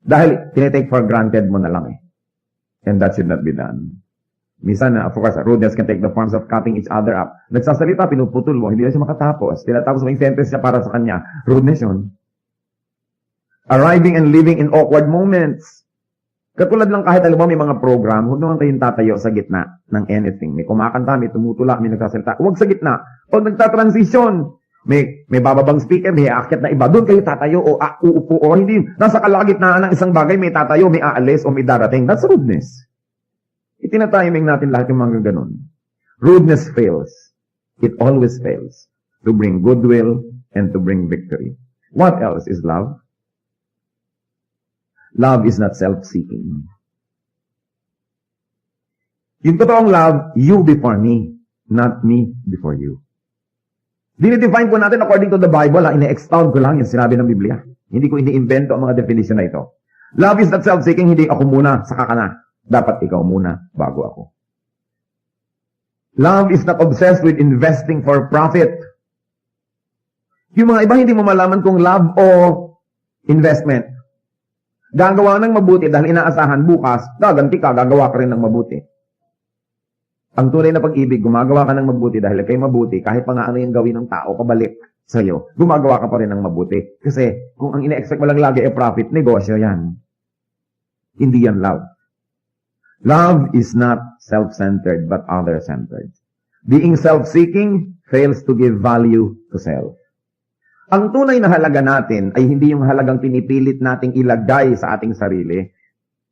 Dahil tinitake for granted mo na lang eh. And that should not be done. Minsan, of course, rudeness can take the forms of cutting each other up. Nagsasalita, pinuputol mo, hindi na siya makatapos. Tinatapos mo yung sentence niya para sa kanya. Rudeness yun. Arriving and leaving in awkward moments. Katulad lang kahit alam mo may mga program, huwag naman kayong tatayo sa gitna ng anything. May kumakanta, may tumutula, may nagsasalita. Huwag sa gitna. Pag nagtatransition, may bababang speaker, may aakyat na iba. Doon kayo tatayo o uupo o hindi. Nasa kalagitnaan ng isang bagay, may tatayo, may aalis o may darating. That's rudeness. Itinatayiming natin lahat yung mga ganun. Rudeness fails. It always fails to bring goodwill and to bring victory. What else is love? Love is not self-seeking. Yung totoong love, you before me, not me before you. Dinidefine po natin according to the Bible, ine-expound ko lang yung sinabi ng Biblia. Hindi ko ini-invento ang mga definition na ito. Love is not self-seeking, hindi ako muna, saka ka na. Dapat ikaw muna, bago ako. Love is not obsessed with investing for profit. Yung mga iba, hindi mo malaman kung love o investment. Gagawa ng mabuti dahil inaasahan bukas, gaganti ka, gagawa ka rin ng mabuti. Ang tunay na pag-ibig, gumagawa ka ng mabuti dahil kay mabuti, kahit pa nga ano yung gawin ng tao, pabalik sa'yo, gumagawa ka pa rin ng mabuti. Kasi kung ang ine-expect mo lang lagi ay profit, negosyo yan. Hindi yan love. Love is not self-centered but other-centered. Being self-seeking fails to give value to self. Ang tunay na halaga natin ay hindi yung halagang pinipilit nating ilagay sa ating sarili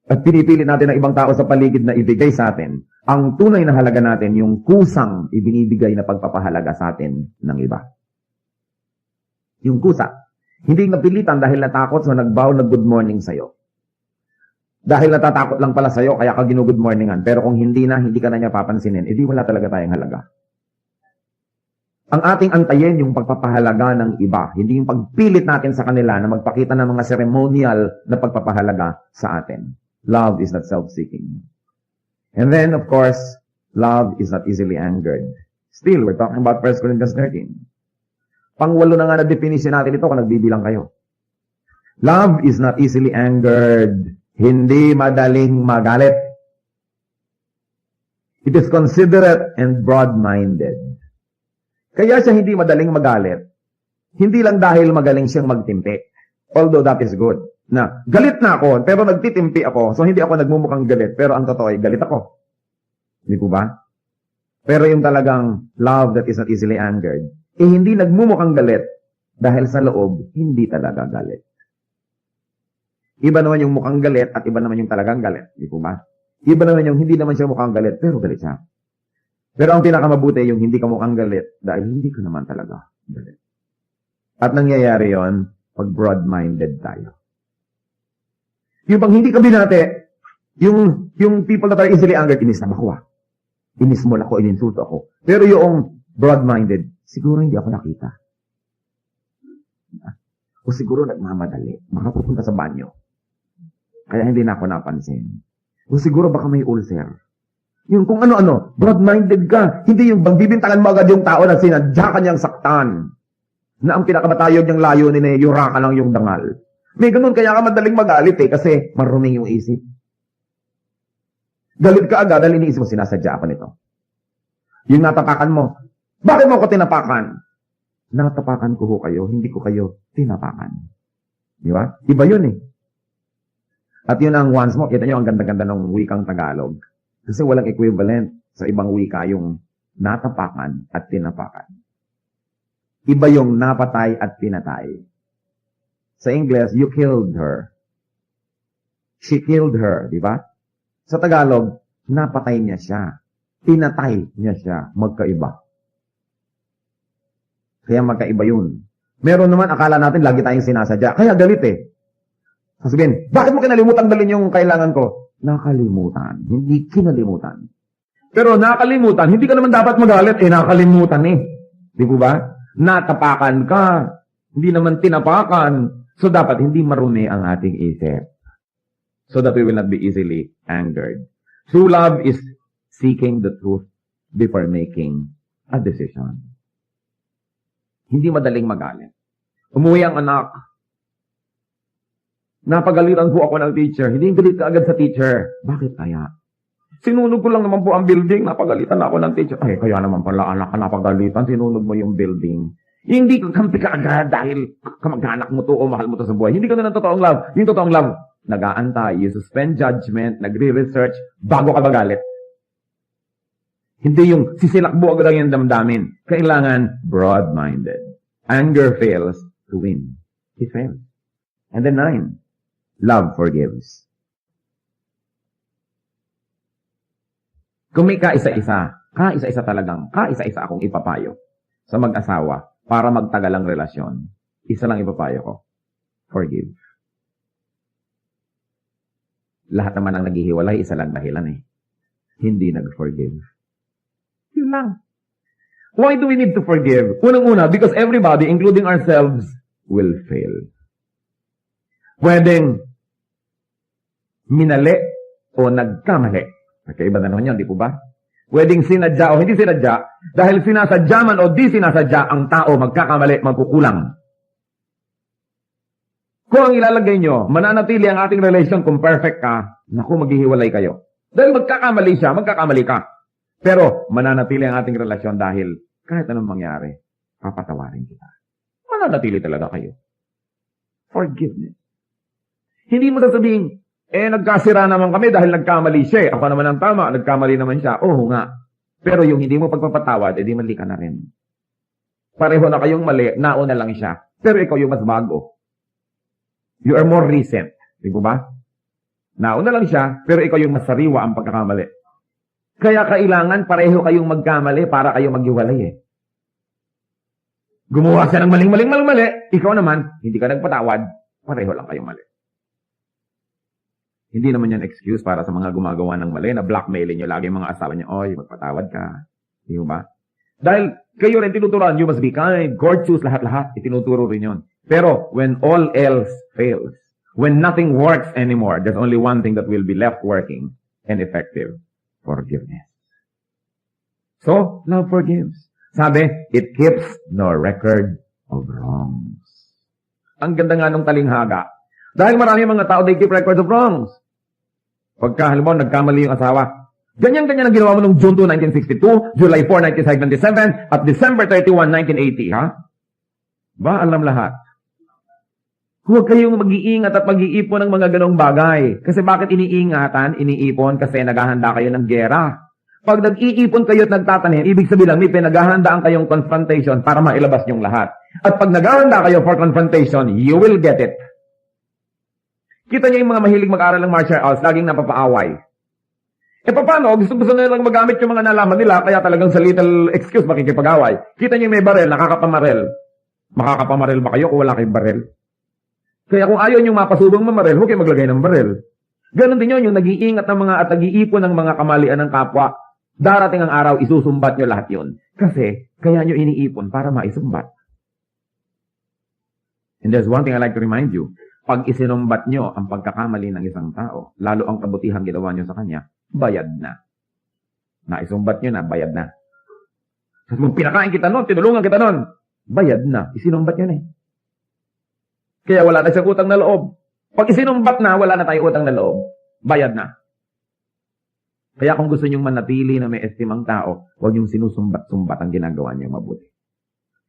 at pinipilit natin ng ibang tao sa paligid na ibigay sa atin. Ang tunay na halaga natin yung kusang ibinibigay na pagpapahalaga sa atin ng iba. Yung kusa. Hindi napilitan dahil natakot so nagbow na good morning sa'yo. Dahil natatakot lang pala sa'yo kaya ka ginu-good morningan. Pero kung hindi ka na niya papansinin, edi wala talaga tayong halaga. Ang ating antayin yung pagpapahalaga ng iba. Hindi yung pagpilit natin sa kanila na magpakita ng mga ceremonial na pagpapahalaga sa atin. Love is not self-seeking. And then, of course, love is not easily angered. Still, we're talking about 1 Corinthians 13. Pang-8 na nga na definition natin ito kung nagbibilang kayo. Love is not easily angered. Hindi madaling magalit. It is considerate and broad-minded. Kaya siya hindi madaling magalit. Hindi lang dahil magaling siyang magtimpi. Although that is good. Na, galit na ako, pero nagtitimpi ako, so hindi ako nagmumukhang galit, pero ang totoo ay galit ako. Hindi po ba? Pero yung talagang love that is not easily angered, hindi nagmumukhang galit, dahil sa loob, hindi talaga galit. Iba naman yung mukhang galit at iba naman yung talagang galit. Di po ba? Iba naman yung hindi naman siya mukhang galit, pero galit siya. Pero ang pinakamabuti yung hindi ka mukhang galit dahil hindi ka naman talaga galit. At nangyayari yon pag broad-minded tayo. Yung pag hindi ka binate, yung people that are easily angered, inis na ako. Inis mo ako, ininsulto ako. Pero yung broad-minded, siguro hindi ako nakita. O siguro nagmamadali. Baka pupunta sa banyo. Kaya hindi na ako napansin. O siguro baka may ulcer. Yung kung ano-ano, broad-minded ka. Hindi yung bang bibintangan mo agad yung tao na sinadya kanyang saktan. Na ang pinakamatayog niyang layunin eh, yura ka lang yung dangal. May ganun, kaya ka madaling magalit eh, kasi marumi yung isip. Galit ka agad dahil iniisip mo, sinasadya ako nito. Yung natapakan mo, bakit mo ako tinapakan? Natapakan ko ho kayo, hindi ko kayo tinapakan. Di ba? Iba yun eh. At yun ang once mo, kita nyo ang ganda-ganda ng wikang Tagalog. Kasi walang equivalent sa ibang wika yung natapakan at tinapakan. Iba yung napatay at pinatay. Sa English, you killed her. She killed her, di ba? Sa Tagalog, napatay niya siya. Pinatay niya siya. Magkaiba. Kaya magkaiba yun. Meron naman, akala natin lagi tayong sinasadya. Kaya galit eh. Sasabihin, bakit mo kinalimutan dalhin yung kailangan ko? Nakalimutan. Hindi kinalimutan. Pero nakalimutan, hindi ka naman dapat magalit. Nakalimutan eh. Di po ba? Natapakan ka. Hindi naman tinapakan. So dapat hindi marumi ang ating isip. So that we will not be easily angered. True love is seeking the truth before making a decision. Hindi madaling magalit. Umuwi ang anak. Napagalitan po ako ng teacher. Hindi galit ka agad sa teacher. Bakit kaya? Sinunog ko lang naman po ang building. Napagalitan ako ng teacher. Ay, kaya naman pala anak ka napagalitan. Sinunog mo yung building. Hindi ka kampi ka agad dahil kamag-anak mo to o mahal mo to sa buhay. Hindi ka na ng totoong love. Yung totoong love, nag-aantay, you suspend judgment, nagre-research, bago ka magalit. Hindi yung sisilakbo agad ang yung damdamin. Kailangan broad-minded. Anger fails to win. It fails. And then 9, love forgives. Kung may kaisa-isa akong ipapayo sa mag-asawa para magtagal ang relasyon, isa lang ipapayo ko. Forgive. Lahat naman ang naghihiwalay, isa lang dahilan eh. Hindi nag-forgive. Yun lang. Why do we need to forgive? Unang-una, because everybody, including ourselves, will fail. Pwedeng minali o nagkamali. Magkaiba na naman yun, di po ba? Pwedeng sinadya o hindi sinadya, dahil sinasadya man o di sinasadya, ang tao magkakamali, magkukulang. Kung ang ilalagay nyo, mananatili ang ating relation kung perfect ka, naku, maghihiwalay kayo. Dahil magkakamali siya, magkakamali ka. Pero mananatili ang ating relasyon dahil kahit anong mangyari, papatawarin kita. Mananatili talaga kayo. Forgiveness. Hindi mo sasabihin, nagkasira naman kami dahil nagkamali siya. Ako naman ang tama, nagkamali naman siya. Oo nga. Pero yung hindi mo pagpapatawad, edi mali ka na rin. Pareho na kayong mali, nauna lang siya. Pero ikaw yung mas bago. You are more recent. Di ba? Nauna lang siya, pero ikaw yung mas sariwa ang pagkakamali. Kaya kailangan pareho kayong magkamali para kayo maghiwalay eh. Gumawa siya ng maling-mali. Ikaw naman, hindi ka nagpatawad, pareho lang kayong mali. Hindi naman yan excuse para sa mga gumagawa ng mali na blackmailing nyo lagi mga asawa niya, oy, magpatawad ka. Di ba? Dahil kayo rin tinuturuan, you must be kind, courteous, lahat-lahat, itinuturo rin yun. Pero when all else fails, when nothing works anymore, there's only one thing that will be left working and effective, forgiveness. So, love forgives. Sabi, it keeps no record of wrongs. Ang ganda nga nung talinghaga. Dahil marami mga tao, they keep records of wrongs. Pagka, halimbawa, nagkamali yung asawa, ganyan-ganyan ang ginawa mo noong June 2, 1962, July 4, 1977, at December 31, 1980, ha? Ba, alam lahat. Huwag kayong mag-iingat at mag-iipon ng mga ganong bagay. Kasi bakit iniingatan, iniipon? Kasi naghahanda kayo ng gera. Pag nag-iipon kayo at nagtatanim, ibig sabihin lang, may pinaghahandaan kayong confrontation para mailabas yung lahat. At pag naghahanda kayo for confrontation, you will get it. Kita niyo yung mga mahilig mag-aral ng martial arts, laging napapaaway. Paano? Gusto nilang magamit yung mga nalaman nila, kaya talagang sa little excuse makikipag-away. Kita niyo may barel, nakakapamarel. Makakapamarel ba kayo kung wala kayong barel? Kaya kung ayaw niyong mapasubang mamarel, huwag kayo maglagay ng barel. Ganon din yun, yung nag-iingat ng mga at nag-iipon ng mga kamalian ng kapwa, darating ang araw, isusumbat nyo lahat yun. Kasi, kaya nyo iniipon para maisumbat. And there's one thing I like to remind you. Pag isinumbat nyo ang pagkakamali ng isang tao, lalo ang kabutihan ginawa nyo sa kanya, bayad na. Naisumbat nyo na, bayad na. Kung pinakain kita nun, tinulungan kita nun, bayad na. Isinumbat nyo na eh. Kaya wala na siyang utang na loob. Pag isinumbat na, wala na tayong utang na loob. Bayad na. Kaya kung gusto nyong manatili na may estimang tao, huwag yung sinusumbat-sumbat ang ginagawa niyo mabuti.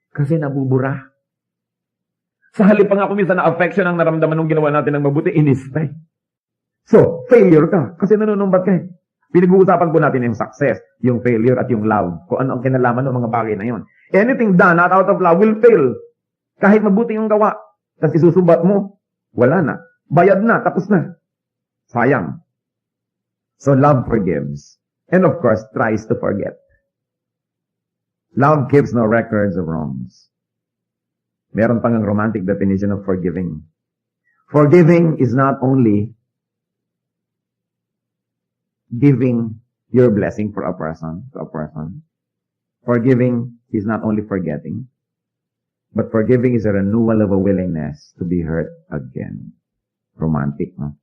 Kasi nabubura. Sa halip pa nga kung minsan na affection ang naramdaman ng ginawa natin ng mabuti, inis pa eh. So, failure ka. Kasi nanunumbat ka eh. Pinag-uusapan po natin yung success, yung failure at yung love. Kung ano ang kinalaman ng mga bagay na yon. Anything done not out of love will fail. Kahit mabuti yung gawa. Tapos isusumbat mo, wala na. Bayad na, tapos na. Sayang. So love forgives. And of course, tries to forget. Love keeps no records of wrongs. Meron pang ang romantic definition of forgiving. Forgiving is not only giving your blessing for a person, to a person. Forgiving is not only forgetting. But forgiving is a renewal of a willingness to be hurt again. Romantic, no?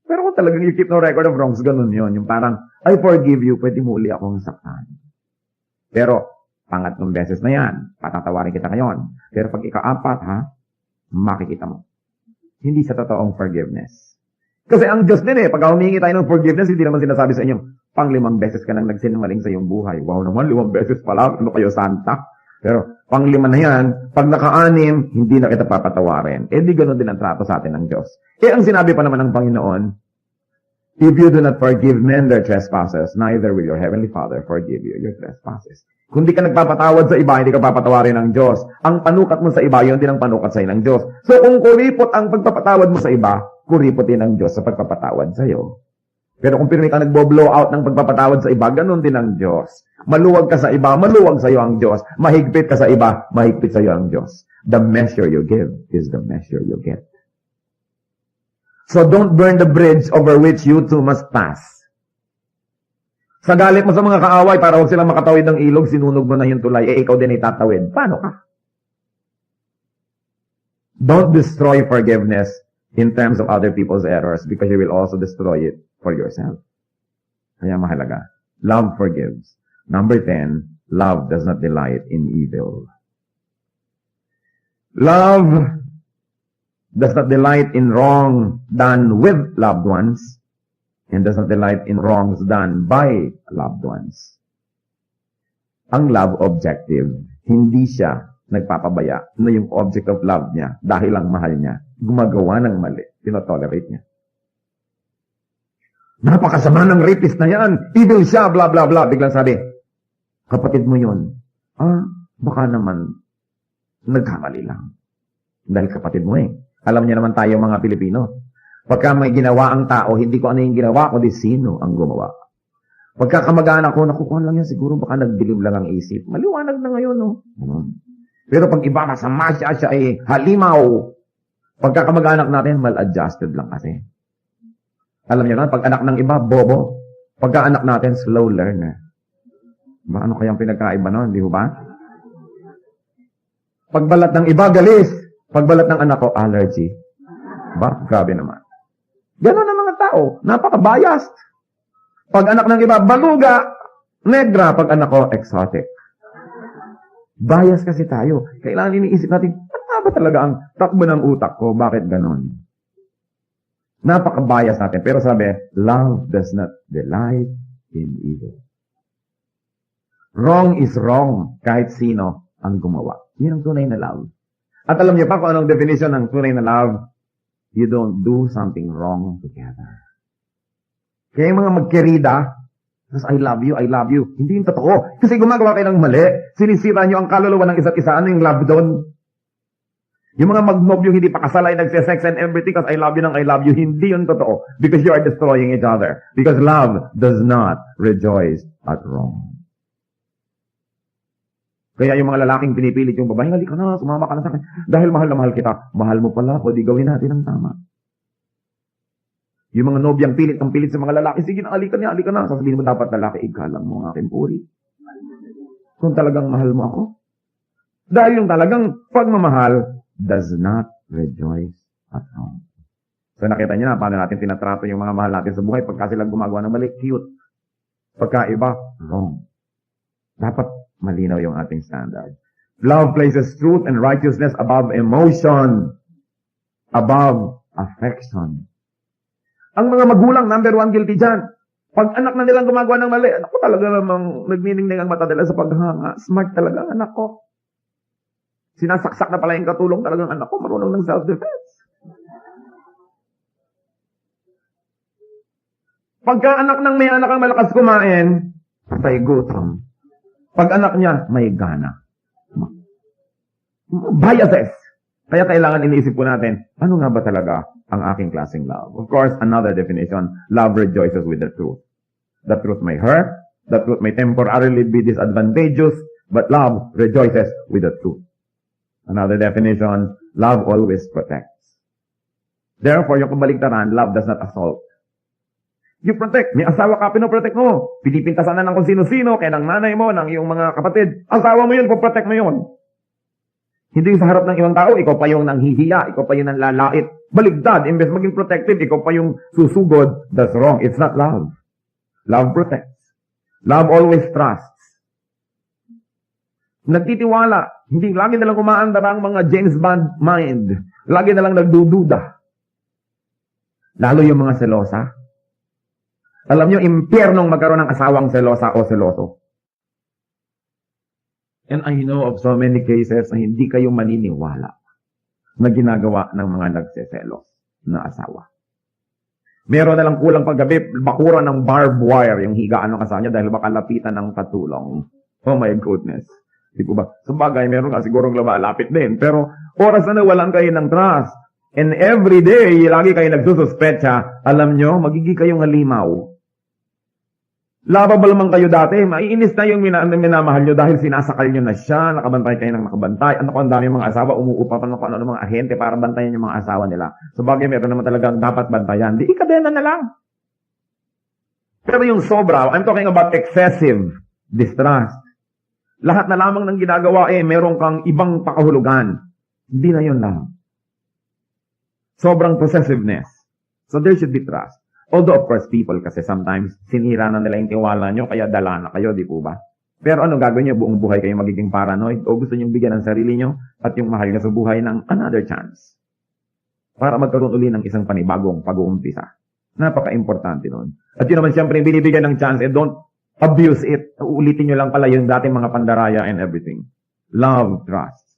Pero kung talagang you keep no record of wrongs, ganun yun. Yung parang, I forgive you, pwede mo uli akong saktan. Pero, pangatlong beses na yan, patatawarin kita ngayon. Pero pag ika-apat, makikita mo. Hindi sa totoong forgiveness. Kasi ang Diyos din pag humingi tayo ng forgiveness, hindi naman sinasabi sa inyo, pang 5 beses ka nang nagsinungaling sa iyong buhay. Wow naman, 5 beses pala, ano kayo, santa? Pero, pang 5 na yan, pag naka-6, hindi na kita papatawarin. Di ganun din ang trato sa atin ng Diyos. Ang sinabi pa naman ng Panginoon, if you do not forgive men their trespasses, neither will your heavenly Father forgive you your trespasses. Kung di ka nagpapatawad sa iba, hindi ka papatawarin ng Diyos. Ang panukat mo sa iba, yun din ang panukat sa'yo ng Diyos. So, kung kuripot ang pagpapatawad mo sa iba, kuripot din ang Diyos sa pagpapatawad sa'yo. Pero kung pirmi ka nagbo-blow out ng pagpapatawad sa iba, ganun din ang Diyos. Maluwag ka sa iba, maluwag sa iyo ang Diyos. Mahigpit ka sa iba, mahigpit sa iyo ang Diyos. The measure you give is the measure you get. So don't burn the bridge over which you too must pass. Sa galit mo sa mga kaaway para huwag silang makatawid ng ilog, sinunog mo na yung tulay, ikaw din itatawid. Paano ka? Don't destroy forgiveness in terms of other people's errors because you will also destroy it for yourself. Kaya mahalaga. Love forgives. Number 10, love does not delight in evil. Love does not delight in wrong done with loved ones and does not delight in wrongs done by loved ones. Ang love objective, hindi siya nagpapabaya na yung object of love niya dahil lang mahal niya, gumagawa ng mali, tinotolerate niya. Napakasama ng rapist na yan, evil siya, blah blah blah. Biglang sabi, kapatid mo yun. Baka naman nagkamali lang. Dahil kapatid mo Alam niya naman tayo mga Pilipino. Pagka may ginawa ang tao, hindi ko ano yung ginawa, kundi sino ang gumawa. Pagka kamag-anak ko, nakukuha lang yan, siguro baka nagbilib lang ang isip. Maliwanag na ngayon, no? Pero pag iba, masama siya halimaw. Pagka kamag-anak natin, mal-adjusted lang kasi. Alam niyo na, pag anak ng iba, bobo. Pagka anak natin, slow learner. Ano kayang pinagkaiba nun, di ba? Pagbalat ng iba, galis. Pagbalat ng anak ko, allergy. Grabe naman. Ganon ang mga tao. Napaka-biased. Pag anak ng iba, baluga. Negra. Pag anak ko, exotic. Bias kasi tayo. Kailangan iniisip natin, ano ba talaga ang takbo ng utak ko? Bakit ganon? Napaka-bias natin. Pero sabi, love does not delight in evil. Wrong is wrong kahit sino ang gumawa. Yun ang tunay na love. At alam niyo pa kung anong definition ng tunay na love? You don't do something wrong together. Kaya yung mga magkerida, I love you, I love you. Hindi yung totoo. Kasi gumagawa kayo ng mali. Sinisira niyo ang kaluluwa ng isa't isa. Ano yung love doon? Yung mga magnobyo hindi pa kasal ay nagse-sex and everything because I love you nang I love you, hindi yun totoo. Because you are destroying each other. Because love does not rejoice at wrong. Kaya yung mga lalaking pinipilit yung babae, halika na, sumama ka na sa akin. Dahil mahal na mahal kita, mahal mo pala ako, di gawin natin ang tama. Yung mga nobyang pilit ang pilit sa mga lalaki, sige na, halika na. Sasabihin mo dapat lalaki, ikalang mo ang aking puri. Kung talagang mahal mo ako. Dahil yung talagang pagmamahal does not rejoice at wrong. So nakita niyo na paano natin tinatrato yung mga mahal natin sa buhay pagka sila gumagawa ng mali, cute. Pagka iba, wrong. Dapat malinaw yung ating standard. Love places truth and righteousness above emotion, above affection. Ang mga magulang, number one guilty dyan. Pag anak na nilang gumagawa ng mali, anak ko talaga namang nagniningning ang mata nila sa paghanga. Smart talaga ang anak ko. Sinasaksak na pala yung katulong talagang anak ko, marunong ng self-defense. Pagka anak ng may anak ang malakas kumain, patay gutom. Pag anak niya, may gana. Biases. Kaya kailangan iniisip po natin, ano nga ba talaga ang aking klaseng love? Of course, another definition, love rejoices with the truth. The truth may hurt, the truth may temporarily be disadvantageous, but love rejoices with the truth. Another definition, love always protects. Therefore, yung kabaligtaran, love does not assault. You protect. May asawa ka, pinoprotect mo. Pinipintasan na ng kung sino-sino, kaya ng nanay mo, ng iyong mga kapatid. Asawa mo yun, poprotect mo yun. Hindi sa harap ng ibang tao, ikaw pa yung nanghihiya, ikaw pa yung nanlalait. Baligtad, imbes maging protective, ikaw pa yung susugod. That's wrong. It's not love. Love protects. Love always trusts. Nagtitiwala. Hindi lagi nalang umaandar ang mga James Bond mind. Lagi nalang nagdududa. Lalo yung mga selosa. Alam nyo, impyernong magkaroon ng asawang selosa o seloso. And I know of so many cases na hindi kayo maniniwala na ginagawa ng mga nagseselos na asawa. Meron na lang kulang paggabi, bakuran ng barbed wire yung higaan ng asawa niya dahil baka lapitan ng katulong. Oh my goodness. Di po ba? Sa bagay, meron ka sigurong lumalapit din. Pero oras na nawalan kayo ng trust. And every day, lagi kayo nagsususpecha, alam nyo, magiging kayong halimaw. Lovable man kayo dati, maiinis na yung minamahal nyo dahil sinasakal nyo na siya, nakabantay kayo ng nakabantay. Ano ko, ang dami mga asawa, umuupa pa ng ano mga ahente para bantayan yung mga asawa nila. So bagay, meron naman talagang dapat bantayan. Di ikadena na lang. Pero yung sobra, I'm talking about excessive distrust. Lahat na lamang ng ginagawa meron kang ibang pakahulugan. Hindi na yun lang. Sobrang possessiveness. So there should be trust. Although, of course, people kasi sometimes sinira na nila yung tiwala nyo, kaya dala na kayo, di po ba? Pero ano gagawin nyo? Buong buhay kayo magiging paranoid? O gusto nyo bigyan ng sarili nyo at yung mahal nyo sa buhay ng another chance? Para magkaroon uli ng isang panibagong pag-uumpisa. Napaka-importante nun. At yun naman siyempre, binibigyan ng chance, don't abuse it. Uulitin nyo lang pala yung dating mga pandaraya and everything. Love, trust.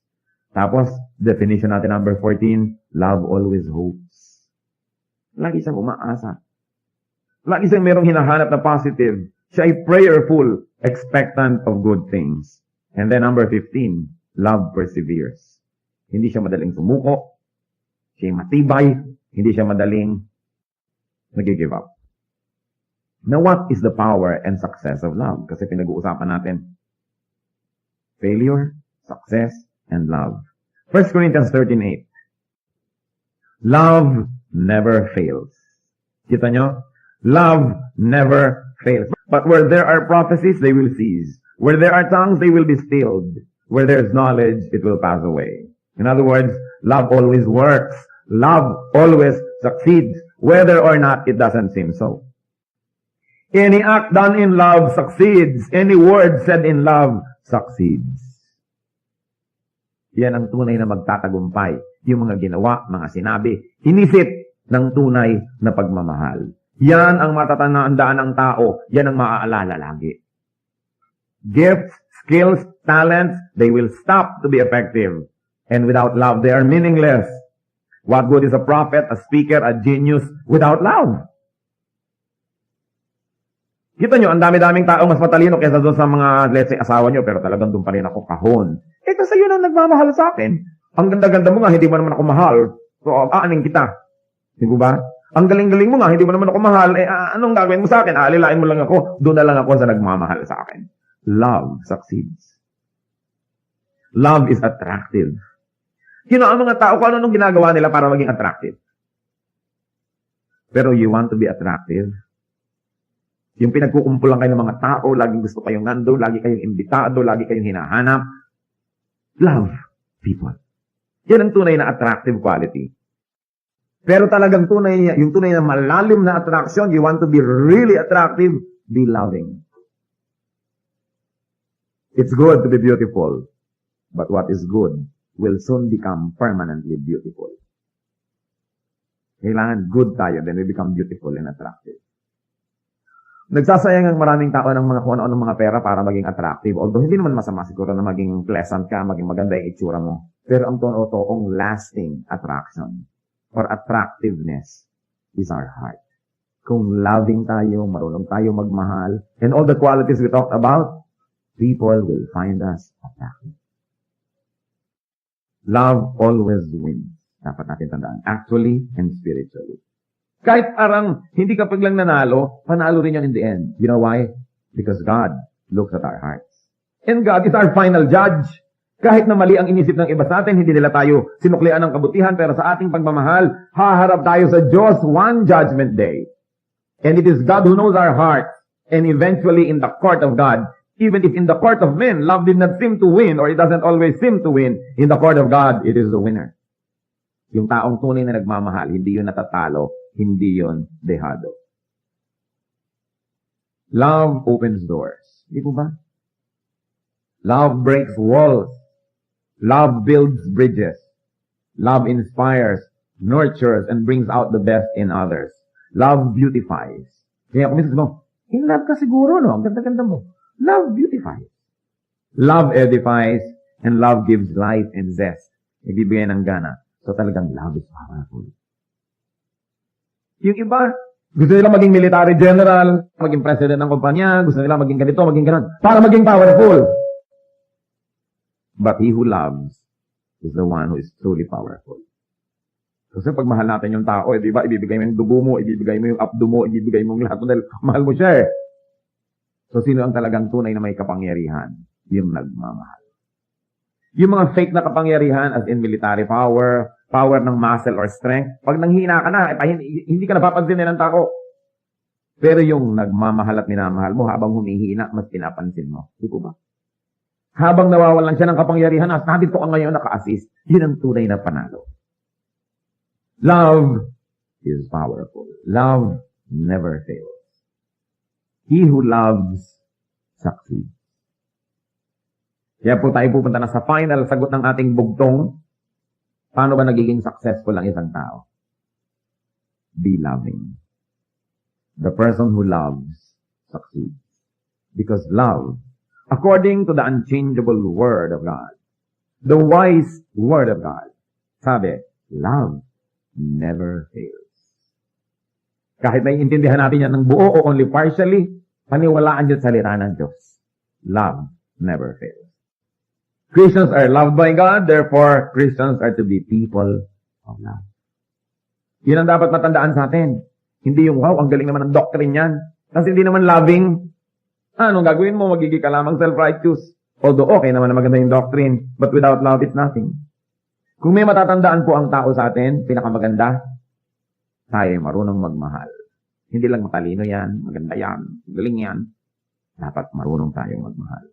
Tapos, definition natin number 14, love always hopes. Lagi siyang umaasa. Lagi siyang merong hinahanap na positive. Siya ay prayerful, expectant of good things. And then number 15, love perseveres. Hindi siya madaling sumuko. Siya ay matibay. Hindi siya madaling nag-give up. Now, what is the power and success of love? Kasi pinag-uusapan natin failure, success, and love. 1 Corinthians 13:8. Love never fails. Kita nyo? Love never fails. But where there are prophecies, they will cease. Where there are tongues, they will be stilled. Where there is knowledge, it will pass away. In other words, love always works. Love always succeeds. Whether or not it doesn't seem so. Any act done in love succeeds. Any word said in love succeeds. Yan ang tunay na magtatagumpay. Yung mga ginawa, mga sinabi, inisip ng tunay na pagmamahal. Yan ang matatandaan ng tao. Yan ang maaalala lagi. Gifts, skills, talents, they will stop to be effective. And without love, they are meaningless. What good is a prophet, a speaker, a genius without love? Kita nyo, ang dami-daming tao mas matalino kaysa doon sa mga, let's say, asawa nyo, pero talagang doon pa rin ako kahon. Kasi yun ang nagmamahal sa akin. Ang ganda-ganda mo nga, hindi mo naman ako mahal. So, aaning kita. Di ba? Ang galing-galing mo nga, hindi mo naman ako mahal. Anong gagawin mo sa akin? Alilain mo lang ako. Doon na lang ako sa nagmamahal sa akin. Love succeeds. Love is attractive. Ang mga tao, kung ano nung ginagawa nila para maging attractive. Pero you want to be attractive? Yung pinagkukumpulan kayo ng mga tao, laging gusto kayong nando, lagi kayong imbitado, lagi kayong hinahanap. Love people. Yan ang tunay na attractive quality. Pero talagang yung tunay na malalim na attraction, you want to be really attractive, be loving. It's good to be beautiful, but what is good will soon become permanently beautiful. Kailangan good tayo, then we become beautiful and attractive. Nagsasayang ang maraming tao ng mga kung ano mga pera para maging attractive. Although hindi naman masama siguro na maging pleasant ka, maging maganda yung itsura mo. Pero ang totoong lasting attraction or attractiveness is our heart. Kung loving tayo, marunong tayo magmahal, and all the qualities we talked about, people will find us attractive. Love always wins. Dapat natin tandaan. Actually and spiritually. Kahit parang hindi ka paglang nanalo, panalo rin yan in the end. You know why? Because God looks at our hearts. And God is our final judge. Kahit na mali ang inisip ng iba sa atin, hindi nila tayo sinuklian ng kabutihan, pero sa ating pagmamahal, haharap tayo sa Diyos one judgment day. And it is God who knows our hearts. And eventually in the court of God, even if in the court of men, love did not seem to win, or it doesn't always seem to win, in the court of God, it is the winner. Yung taong tunay na nagmamahal, hindi yun natatalo, hindi yun dehado. Love opens doors. Di po ba? Love breaks walls. Love builds bridges. Love inspires, nurtures, and brings out the best in others. Love beautifies. Kaya kung minsan mo, in love ka siguro, no? Ang ganda-ganda mo. Love beautifies. Love edifies, and love gives life and zest. Ibibigay ng gana. So talagang love is powerful. Yung iba, gusto nila maging military general, maging president ng kumpanya, gusto nila maging ganito, maging ganon, para maging powerful. But he who loves is the one who is truly powerful. Kasi pag mahal natin yung tao, di ba, ibibigay mo yung dugo mo, ibibigay mo yung abdo mo, ibibigay mo yung lahat mo dahil mahal mo siya eh. So sino ang talagang tunay na may kapangyarihan? Yung nagmamahal. Yung mga fake na kapangyarihan as in military power, power ng muscle or strength, pag nanghina ka na, hindi ka napapansin ng tao. Pero yung nagmamahal at minamahal mo, habang humihina, mas pinapansin mo. Di ba? Habang nawawalan siya ng kapangyarihan, at nandito ka ngayon naka-assist, yun ang tunay na panalo. Love is powerful. Love never fails. He who loves succeeds. Kaya po tayo pupunta na sa final sagot ng ating bugtong. Paano ba nagiging successful ang isang tao? Be loving. The person who loves succeeds. Because love, according to the unchangeable Word of God, the wise Word of God, sabi, love never fails. Kahit naiintindihan natin yan ng buo o only partially, paniwalaan yun sa salita ng Diyos. Love never fails. Christians are loved by God, therefore, Christians are to be people of love. Yun ang dapat matandaan sa atin. Hindi yung, wow, ang galing naman ng doctrine yan. Kasi hindi naman loving. Anong gagawin mo? Magiging ka lamang self-righteous. Although okay naman na maganda yung doctrine, but without love, it's nothing. Kung may matatandaan po ang tao sa atin, pinakamaganda, tayo marunong magmahal. Hindi lang matalino yan, maganda yan, galing yan. Dapat marunong tayong magmahal.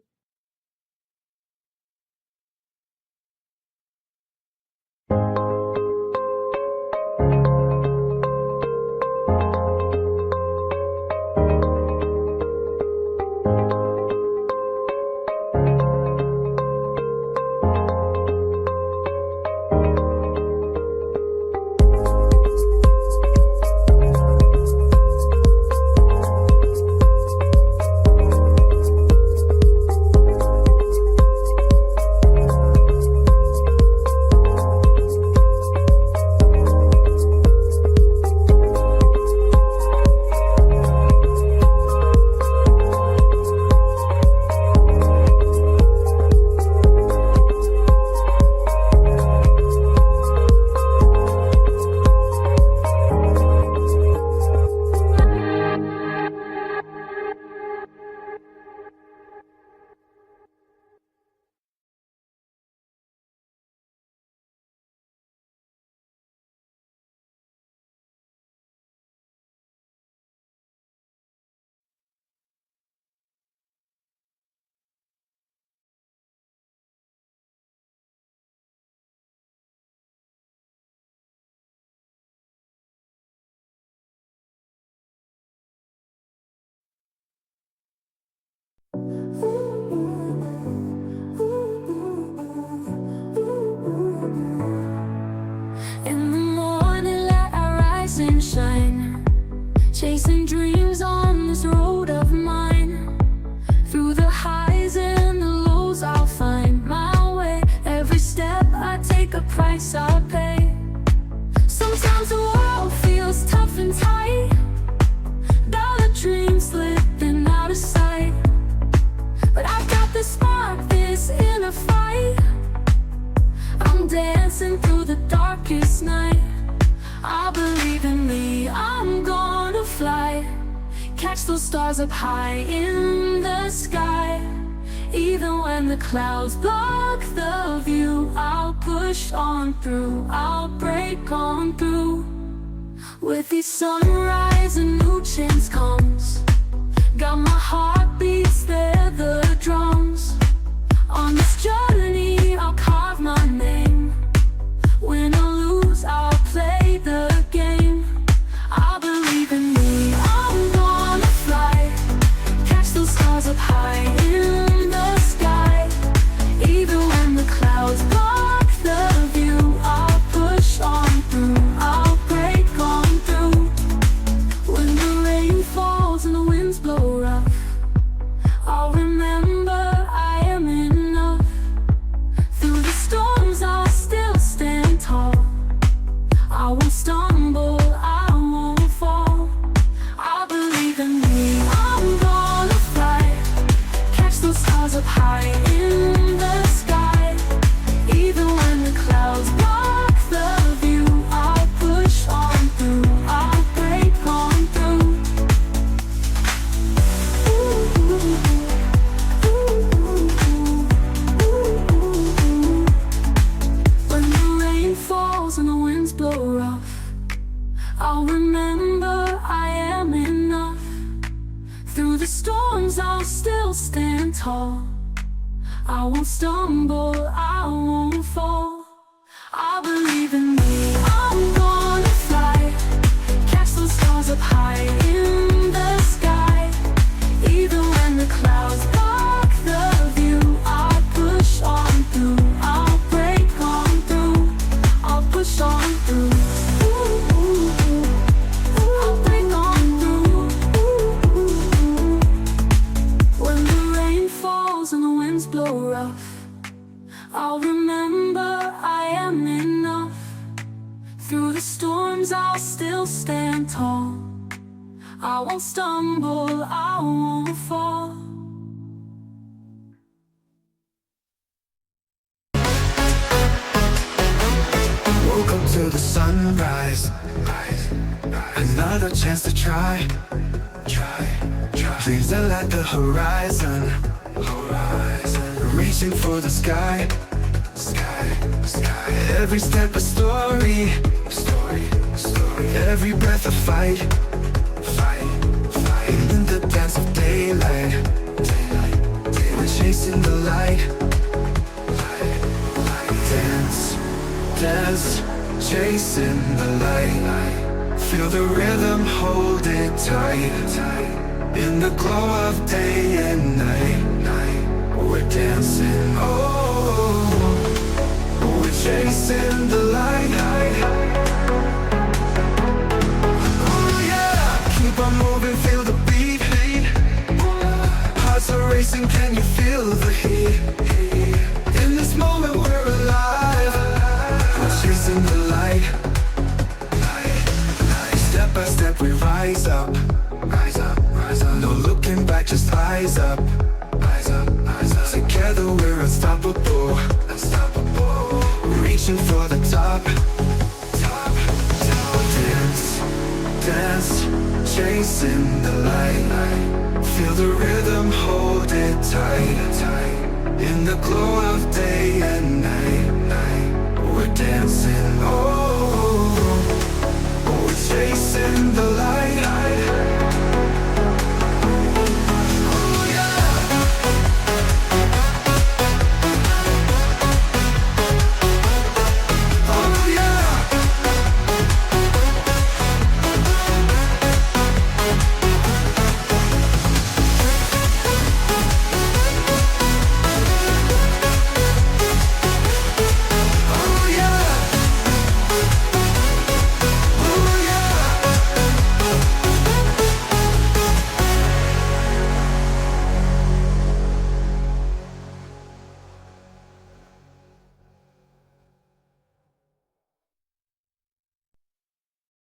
Catch those stars up high in the sky. Even when the clouds block the view, I'll push on through, I'll break on through. With each sunrise a new chance comes. Got my heart beats, they're the drums. On this journey I'll carve my name. Win or lose, I'll play the game. I believe in me, I'm gonna fly. Catch those stars up high in the sky. Even when the clouds block the view, I'll push on through, I'll break on through. When the rain falls and the winds blow rough, I'll remember I am enough. Through the storms I'll still stand tall. I won't stumble, I won't fall. I believe in me, I'm gonna fly. Catch those stars up high in the sky. Even when the clouds block the view, I'll push on through, I'll break on through. When the rain falls and the winds blow rough, I'll remember I am enough. Through the storms I'll still stand tall. I won't stumble, I won't fall. I believe in me, I'm gonna fly. Catch those stars up high in the sky. Even when the clouds block the view, I'll push on through, I'll break on through, I'll push on through. I'll break on through. When the rain falls and the winds blow rough, I'll remember I am enough. Through the storms I'll still stand tall. I won't stumble, I won't fall. Woke up to the sunrise, another chance to try. Dreams that light the horizon, reaching for the sky. Every step a story, every breath a fight. In the dance of daylight, we're chasing the light. Dance, chasing the light. Feel the rhythm, hold it tight. In the glow of day and night, we're dancing, we're chasing the light. Oh yeah, keep on moving, feel the beat. Hearts are racing, can you feel the heat? In this moment we're alive, we're chasing the light. Step by step we rise up. No looking back, just eyes up. Together we're unstoppable. Reaching for the top. Dance, chasing the light. Feel the rhythm, hold it tight. In the glow of day and night, we're dancing, we're chasing the light.